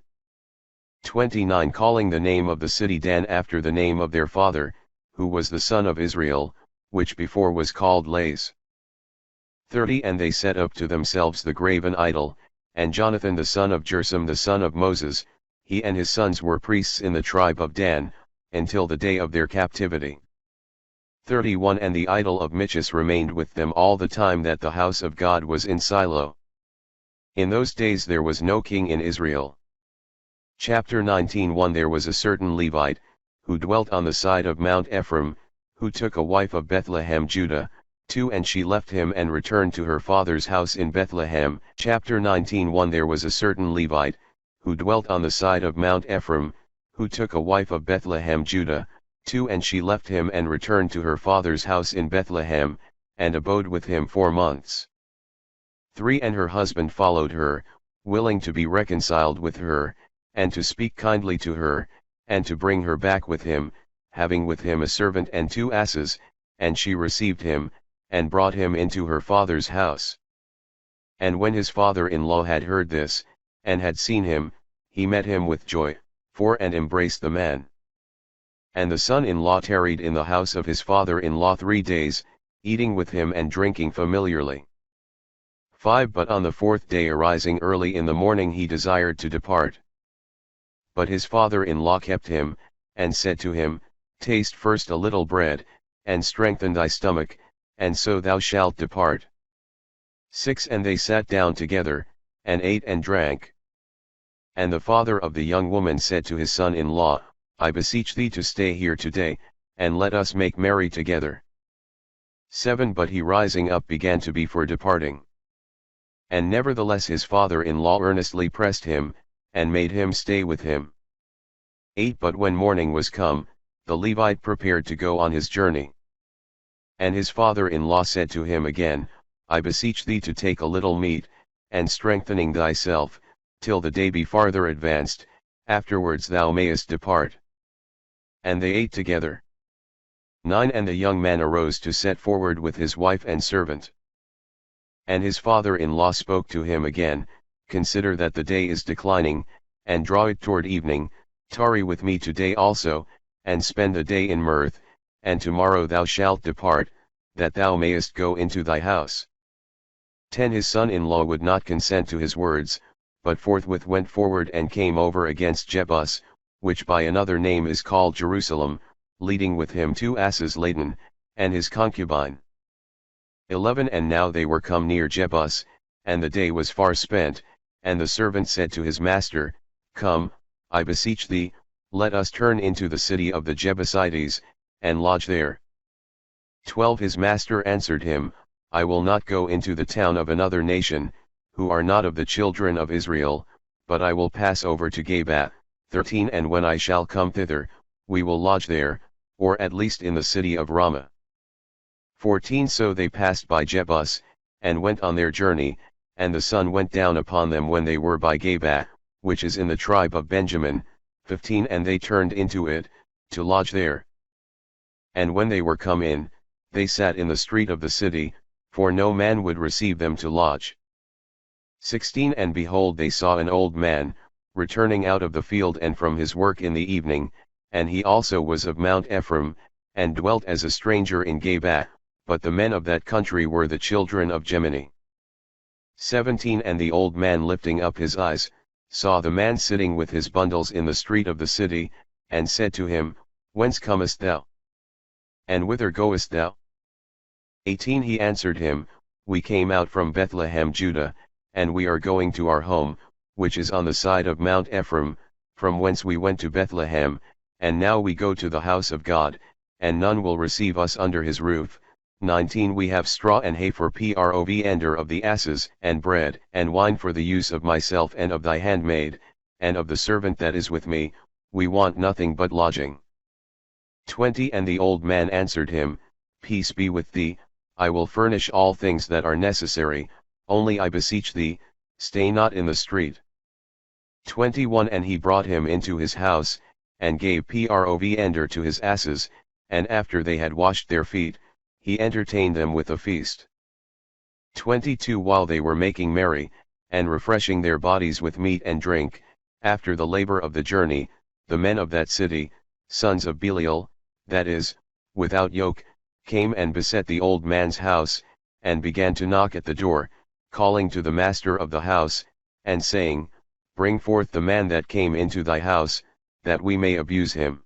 29 Calling the name of the city Dan after the name of their father, who was the son of Israel, which before was called Lais. 30 And they set up to themselves the graven idol, and Jonathan the son of Gershom the son of Moses, he and his sons were priests in the tribe of Dan, until the day of their captivity. 31 And the idol of Michas remained with them all the time that the house of God was in Silo. In those days there was no king in Israel. Chapter 19 There was a certain Levite, who dwelt on the side of Mount Ephraim, who took a wife of Bethlehem Judah, 2 And she left him and returned to her father's house in Bethlehem. Chapter 19 There was a certain Levite, who dwelt on the side of Mount Ephraim, who took a wife of Bethlehem Judah, 2 And she left him and returned to her father's house in Bethlehem, and abode with him 4 months. 3 And her husband followed her, willing to be reconciled with her, and to speak kindly to her, and to bring her back with him, having with him a servant and 2 asses, and she received him, and brought him into her father's house. And when his father-in-law had heard this, and had seen him, he met him with joy, and embraced the man. And the son-in-law tarried in the house of his father-in-law 3 days, eating with him and drinking familiarly. 5 But on the 4th day arising early in the morning he desired to depart. But his father-in-law kept him, and said to him, Taste first a little bread, and strengthen thy stomach, and so thou shalt depart. 6 And they sat down together, and ate and drank. And the father of the young woman said to his son-in-law, I beseech thee to stay here today, and let us make merry together. 7 But he rising up began to be for departing. And nevertheless his father-in-law earnestly pressed him, and made him stay with him. 8 But when morning was come, the Levite prepared to go on his journey. And his father-in-law said to him again, I beseech thee to take a little meat, and strengthening thyself, till the day be farther advanced, afterwards thou mayest depart. And they ate together. 9 And the young man arose to set forward with his wife and servant. And his father-in-law spoke to him again, Consider that the day is declining, and draw it toward evening, tarry with me today also, and spend the day in mirth, and tomorrow thou shalt depart, that thou mayest go into thy house. 10 His son-in-law would not consent to his words, but forthwith went forward and came over against Jebus, which by another name is called Jerusalem, leading with him 2 asses laden, and his concubine. 11 And now they were come near Jebus, and the day was far spent, and the servant said to his master, Come, I beseech thee, let us turn into the city of the Jebusites, and lodge there. 12 His master answered him, I will not go into the town of another nation, who are not of the children of Israel, but I will pass over to Geba. 13 And when I shall come thither, we will lodge there, or at least in the city of Ramah. 14 So they passed by Jebus, and went on their journey, and the sun went down upon them when they were by Geba, which is in the tribe of Benjamin. 15 And they turned into it, to lodge there. And when they were come in, they sat in the street of the city, for no man would receive them to lodge. 16 And behold they saw an old man, returning out of the field and from his work in the evening, and he also was of Mount Ephraim, and dwelt as a stranger in Geba, but the men of that country were the children of Gemini. 17 And the old man lifting up his eyes, saw the man sitting with his bundles in the street of the city, and said to him, Whence comest thou? And whither goest thou? 18 He answered him, We came out from Bethlehem Judah, and we are going to our home, which is on the side of Mount Ephraim, from whence we went to Bethlehem, and now we go to the house of God, and none will receive us under his roof. 19 We have straw and hay for provender of the asses, and bread and wine for the use of myself and of thy handmaid, and of the servant that is with me, we want nothing but lodging. 20 And the old man answered him, Peace be with thee, I will furnish all things that are necessary, only I beseech thee, stay not in the street. 21 And he brought him into his house, and gave provender to his asses, and after they had washed their feet, he entertained them with a feast. 22 While they were making merry, and refreshing their bodies with meat and drink, after the labor of the journey, the men of that city, sons of Belial, that is, without yoke, came and beset the old man's house, and began to knock at the door, calling to the master of the house, and saying, Bring forth the man that came into thy house, that we may abuse him.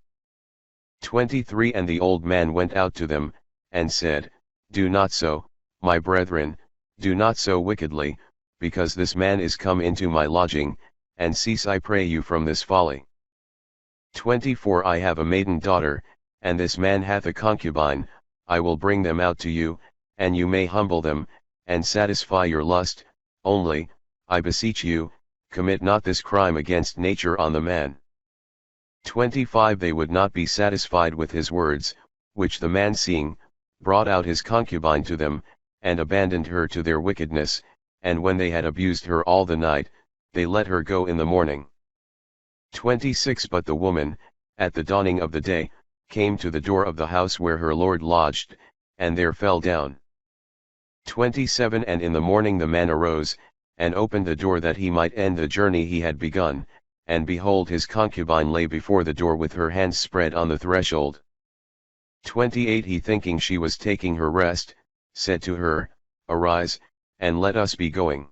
23 And the old man went out to them, and said, Do not so, my brethren, do not so wickedly, because this man is come into my lodging, and cease I pray you from this folly. 24 I have a maiden daughter, and this man hath a concubine, I will bring them out to you, and you may humble them, and satisfy your lust, only, I beseech you, commit not this crime against nature on the man. 25 They would not be satisfied with his words, which the man seeing, brought out his concubine to them, and abandoned her to their wickedness, and when they had abused her all the night, they let her go in the morning. 26 But the woman, at the dawning of the day, came to the door of the house where her lord lodged, and there fell down. 27 And in the morning the man arose, and opened the door that he might end the journey he had begun, and behold his concubine lay before the door with her hands spread on the threshold. 28 He thinking she was taking her rest, said to her, Arise, and let us be going.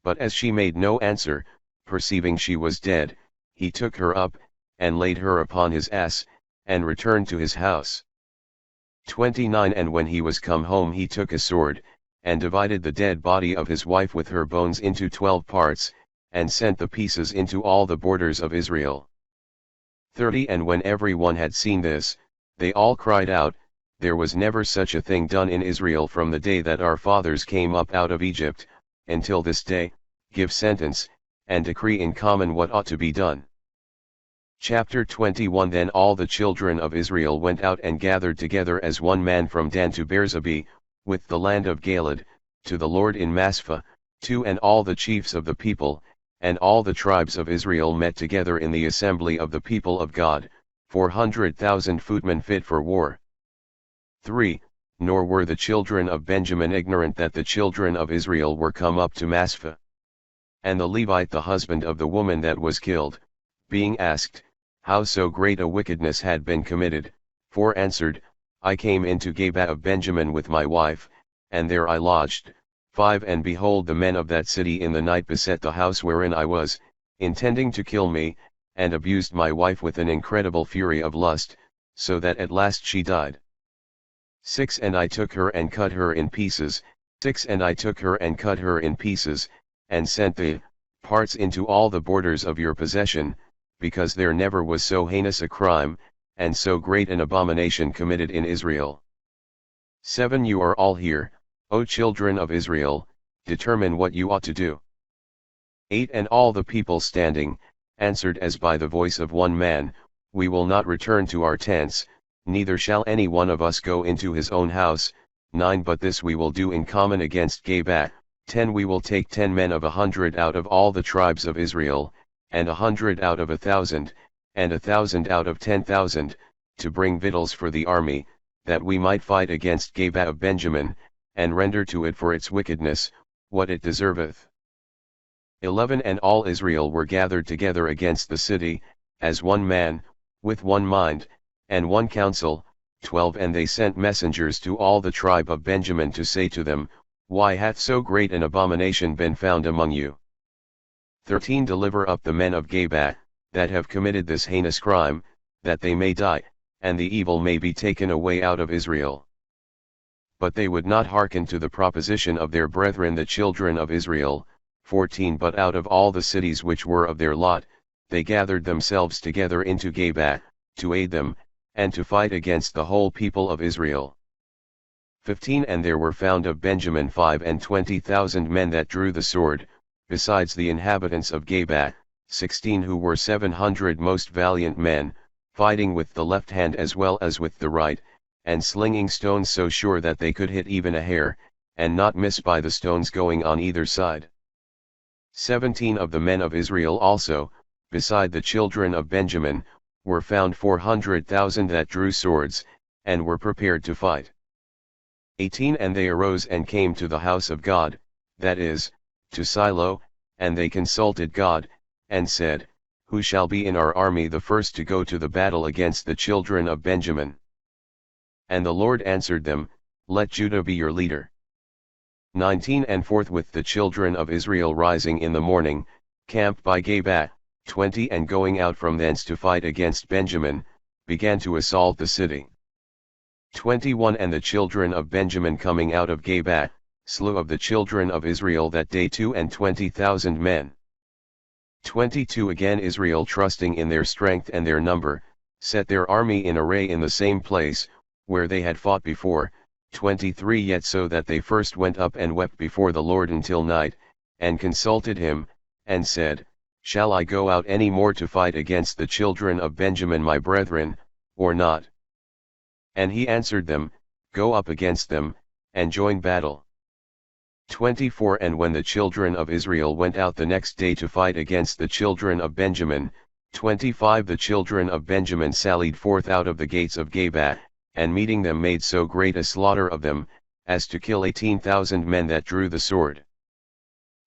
But as she made no answer, perceiving she was dead, he took her up, and laid her upon his ass, and returned to his house. 29 And when he was come home he took a sword, and divided the dead body of his wife with her bones into 12 parts, and sent the pieces into all the borders of Israel. 30 And when every one had seen this, they all cried out, There was never such a thing done in Israel from the day that our fathers came up out of Egypt, until this day. Give sentence, and decree in common what ought to be done. Chapter 21 Then all the children of Israel went out and gathered together as one man from Dan to Beersabee, with the land of Galeed, to the Lord in Maspha, 2 And all the chiefs of the people, and all the tribes of Israel met together in the assembly of the people of God, 400,000 footmen fit for war. 3 Nor were the children of Benjamin ignorant that the children of Israel were come up to Maspha. And the Levite the husband of the woman that was killed, being asked, how so great a wickedness had been committed, 4 answered, I came into Geba of Benjamin with my wife, and there I lodged. 5 And behold the men of that city in the night beset the house wherein I was, intending to kill me, and abused my wife with an incredible fury of lust, so that at last she died. 6 And I took her and cut her in pieces, 6 And I took her and cut her in pieces, and sent the parts into all the borders of your possession, because there never was so heinous a crime, and so great an abomination committed in Israel. 7 You are all here, O children of Israel, determine what you ought to do. 8 And all the people standing, answered as by the voice of one man, We will not return to our tents, neither shall any one of us go into his own house. 9 But this we will do in common against Geba. 10 We will take 10 men of 100 out of all the tribes of Israel, and 100 out of 1,000, and 1,000 out of 10,000, to bring victuals for the army, that we might fight against Geba of Benjamin, and render to it for its wickedness, what it deserveth. 11 And all Israel were gathered together against the city, as one man, with one mind, and one counsel. 12 And they sent messengers to all the tribe of Benjamin to say to them, Why hath so great an abomination been found among you? 13 Deliver up the men of Geba, that have committed this heinous crime, that they may die, and the evil may be taken away out of Israel. But they would not hearken to the proposition of their brethren the children of Israel. 14 But out of all the cities which were of their lot, they gathered themselves together into Geba, to aid them, and to fight against the whole people of Israel. 15 And there were found of Benjamin 25,000 men that drew the sword, besides the inhabitants of Geba, 16 who were 700 most valiant men, fighting with the left hand as well as with the right, and slinging stones so sure that they could hit even a hair, and not miss by the stones going on either side. 17 Of the men of Israel also, beside the children of Benjamin, were found 400,000 that drew swords, and were prepared to fight. 18 And they arose and came to the house of God, that is, to Shiloh, and they consulted God, and said, Who shall be in our army the first to go to the battle against the children of Benjamin? And the Lord answered them, Let Judah be your leader. 19 And forthwith the children of Israel rising in the morning, camped by Geba. 20 And going out from thence to fight against Benjamin, began to assault the city. 21 And the children of Benjamin coming out of Geba, slew of the children of Israel that day 22,000 men. 22 Again Israel trusting in their strength and their number, set their army in array in the same place, where they had fought before. 23 Yet so that they first went up and wept before the Lord until night, and consulted him, and said, Shall I go out any more to fight against the children of Benjamin my brethren, or not? And he answered them, Go up against them, and join battle. 24 And when the children of Israel went out the next day to fight against the children of Benjamin, 25 The children of Benjamin sallied forth out of the gates of Geba, and meeting them made so great a slaughter of them, as to kill 18,000 men that drew the sword.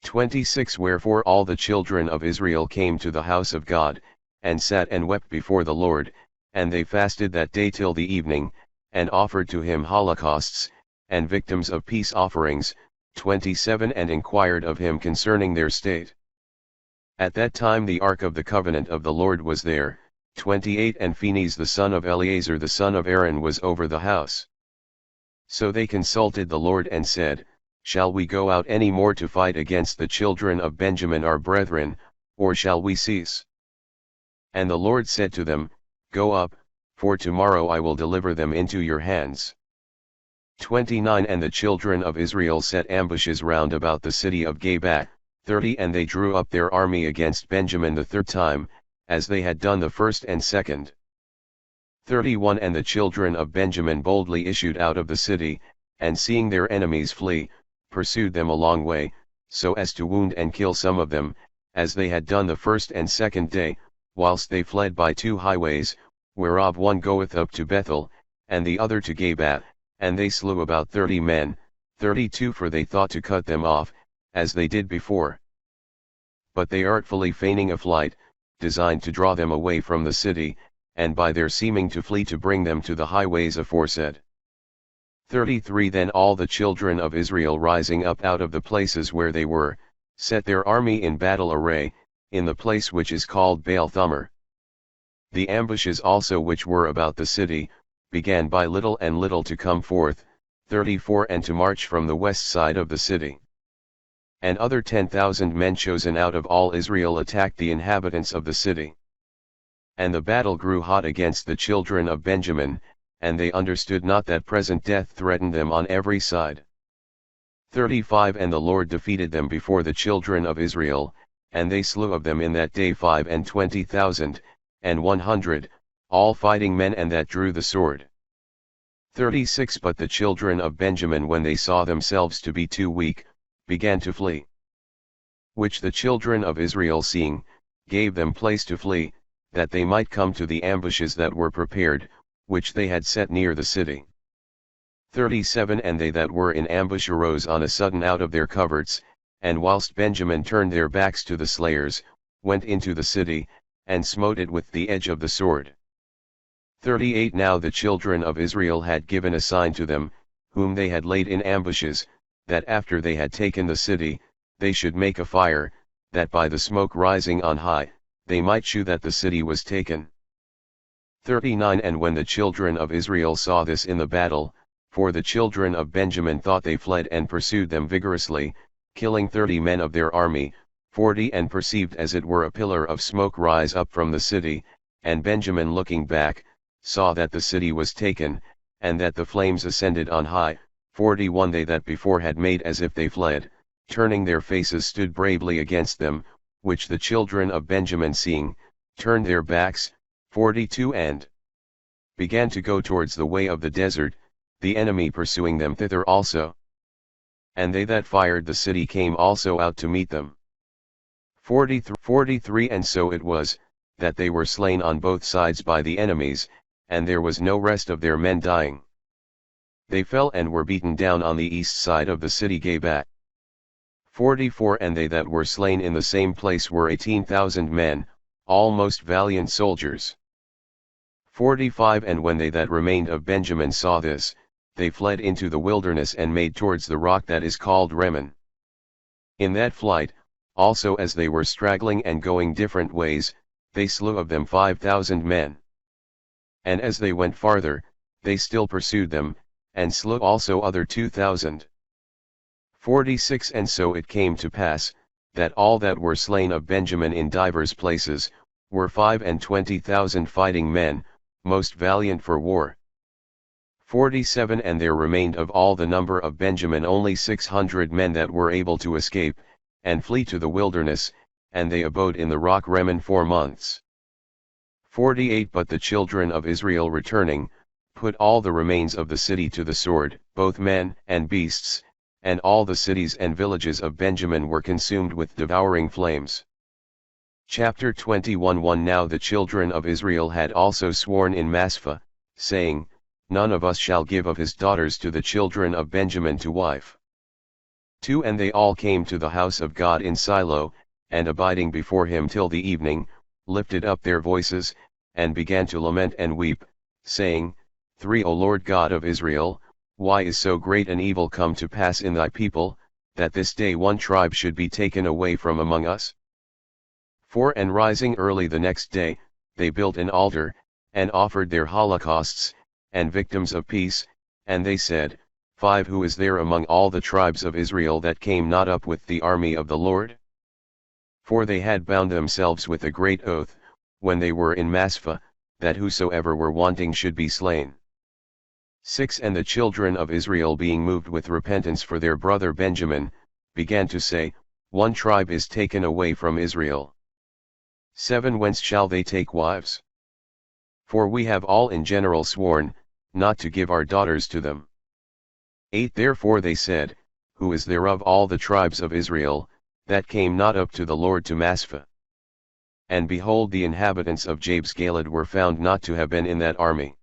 26 Wherefore all the children of Israel came to the house of God, and sat and wept before the Lord, and they fasted that day till the evening, and offered to him holocausts, and victims of peace offerings. 27 And inquired of him concerning their state. At that time the ark of the covenant of the Lord was there. 28 And Phinehas the son of Eleazar the son of Aaron was over the house. So they consulted the Lord and said, Shall we go out any more to fight against the children of Benjamin our brethren, or shall we cease? And the Lord said to them, Go up, for tomorrow I will deliver them into your hands. 29 And the children of Israel set ambushes round about the city of Geba. 30 And they drew up their army against Benjamin the third time, as they had done the first and second. 31 And the children of Benjamin boldly issued out of the city, and seeing their enemies flee, pursued them a long way, so as to wound and kill some of them, as they had done the first and second day, whilst they fled by two highways, whereof one goeth up to Bethel, and the other to Geba, and they slew about 30 men. 32 For they thought to cut them off, as they did before. But they artfully feigning a flight, designed to draw them away from the city, and by their seeming to flee to bring them to the highways aforesaid. 33 Then all the children of Israel rising up out of the places where they were, set their army in battle array, in the place which is called Baal-Thamar. The ambushes also which were about the city, began by little and little to come forth. 34 And to march from the west side of the city. And other 10,000 men chosen out of all Israel attacked the inhabitants of the city. And the battle grew hot against the children of Benjamin, and they understood not that present death threatened them on every side. 35 And the Lord defeated them before the children of Israel, and they slew of them in that day 25,000, and 100, all fighting men and that drew the sword. 36 But the children of Benjamin when they saw themselves to be too weak, began to flee. Which the children of Israel seeing, gave them place to flee, that they might come to the ambushes that were prepared, which they had set near the city. 37 And they that were in ambush arose on a sudden out of their coverts, and whilst Benjamin turned their backs to the slayers, went into the city, and smote it with the edge of the sword. 38 Now the children of Israel had given a sign to them, whom they had laid in ambushes, that after they had taken the city, they should make a fire, that by the smoke rising on high, they might shew that the city was taken. 39 And when the children of Israel saw this in the battle, for the children of Benjamin thought they fled and pursued them vigorously, killing 30 men of their army. 40 And perceived as it were a pillar of smoke rise up from the city, and Benjamin looking back, saw that the city was taken, and that the flames ascended on high. 41 They that before had made as if they fled, turning their faces stood bravely against them, which the children of Benjamin seeing, turned their backs. 42 And began to go towards the way of the desert, the enemy pursuing them thither also. And they that fired the city came also out to meet them. 43 And so it was, that they were slain on both sides by the enemies, and there was no rest of their men dying. They fell and were beaten down on the east side of the city Geba. 44 And they that were slain in the same place were 18,000 men, all most valiant soldiers. 45 And when they that remained of Benjamin saw this, they fled into the wilderness and made towards the rock that is called Rimmon. In that flight, also as they were straggling and going different ways, they slew of them 5,000 men. And as they went farther, they still pursued them, and slew also other 2,000. 46 And so it came to pass, that all that were slain of Benjamin in divers places, were 25,000 fighting men, most valiant for war. 47 And there remained of all the number of Benjamin only 600 men that were able to escape, and flee to the wilderness, and they abode in the rock Rimmon 4 months. 48 But the children of Israel returning, put all the remains of the city to the sword, both men and beasts, and all the cities and villages of Benjamin were consumed with devouring flames. Chapter 21 1 Now the children of Israel had also sworn in Maspha, saying, none of us shall give of his daughters to the children of Benjamin to wife. 2 And they all came to the house of God in Silo, and abiding before him till the evening, lifted up their voices, and began to lament and weep, saying, 3 O Lord God of Israel, why is so great an evil come to pass in thy people, that this day one tribe should be taken away from among us? 4 And rising early the next day, they built an altar, and offered their holocausts, and victims of peace, and they said, 5 Who is there among all the tribes of Israel that came not up with the army of the Lord? For they had bound themselves with a great oath, when they were in Maspha, that whosoever were wanting should be slain. 6 And the children of Israel being moved with repentance for their brother Benjamin, began to say, One tribe is taken away from Israel. 7 Whence shall they take wives? For we have all in general sworn, not to give our daughters to them. 8 Therefore they said, Who is there of all the tribes of Israel, that came not up to the Lord to Maspha? And behold, the inhabitants of Jabes Galad were found not to have been in that army.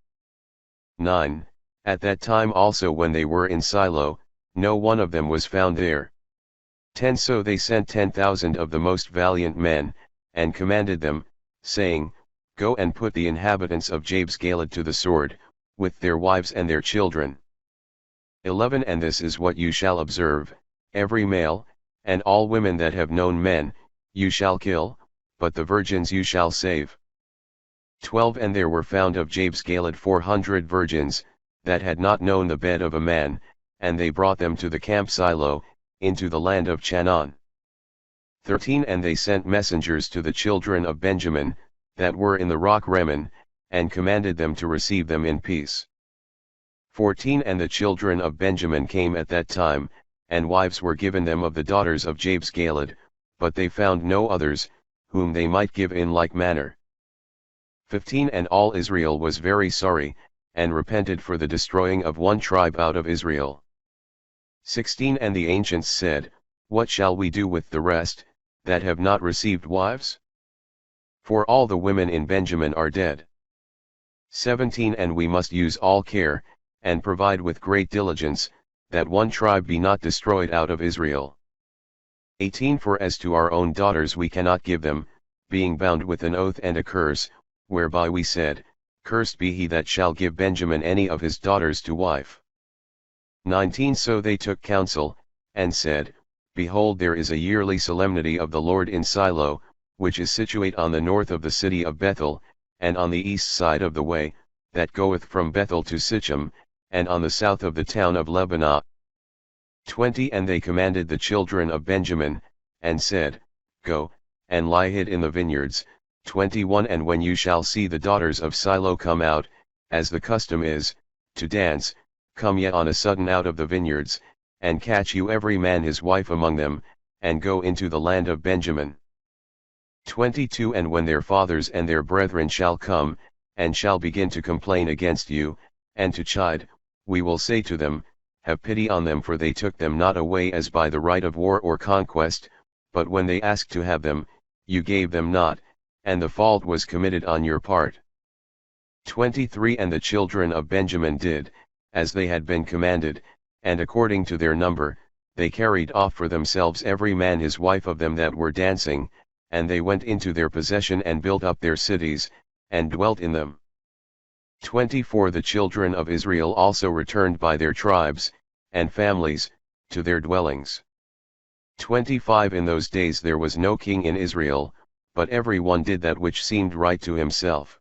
9 At that time also when they were in Silo, no one of them was found there. 10 So they sent 10,000 of the most valiant men, and commanded them, saying, Go and put the inhabitants of Jabes Galad to the sword, with their wives and their children. 11 And this is what you shall observe, every male, and all women that have known men, you shall kill, but the virgins you shall save. 12 And there were found of Jabes Galad 400 virgins, that had not known the bed of a man, and they brought them to the camp Silo, into the land of Chanaan. 13 And they sent messengers to the children of Benjamin, that were in the rock Rimmon, and commanded them to receive them in peace. 14 And the children of Benjamin came at that time, and wives were given them of the daughters of Jabes Galad, but they found no others, whom they might give in like manner. 15 And all Israel was very sorry, and repented for the destroying of one tribe out of Israel. 16 And the ancients said, What shall we do with the rest, that have not received wives? For all the women in Benjamin are dead. 17 And we must use all care, and provide with great diligence, that one tribe be not destroyed out of Israel. 18 For as to our own daughters we cannot give them, being bound with an oath and a curse, whereby we said, Cursed be he that shall give Benjamin any of his daughters to wife. 19 So they took counsel, and said, Behold, there is a yearly solemnity of the Lord in Silo, which is situate on the north of the city of Bethel, and on the east side of the way, that goeth from Bethel to Sichem, and on the south of the town of Lebanah. 20 And they commanded the children of Benjamin, and said, Go, and lie hid in the vineyards. 21 And when you shall see the daughters of Silo come out, as the custom is, to dance, come ye on a sudden out of the vineyards, and catch you every man his wife among them, and go into the land of Benjamin. 22 And when their fathers and their brethren shall come, and shall begin to complain against you, and to chide, we will say to them, Have pity on them, for they took them not away as by the right of war or conquest, but when they asked to have them, you gave them not, and the fault was committed on your part. 23 And the children of Benjamin did, as they had been commanded, and according to their number, they carried off for themselves every man his wife of them that were dancing, and they went into their possession and built up their cities, and dwelt in them. 24 The children of Israel also returned by their tribes, and families, to their dwellings. 25 In those days there was no king in Israel, but every one did that which seemed right to himself.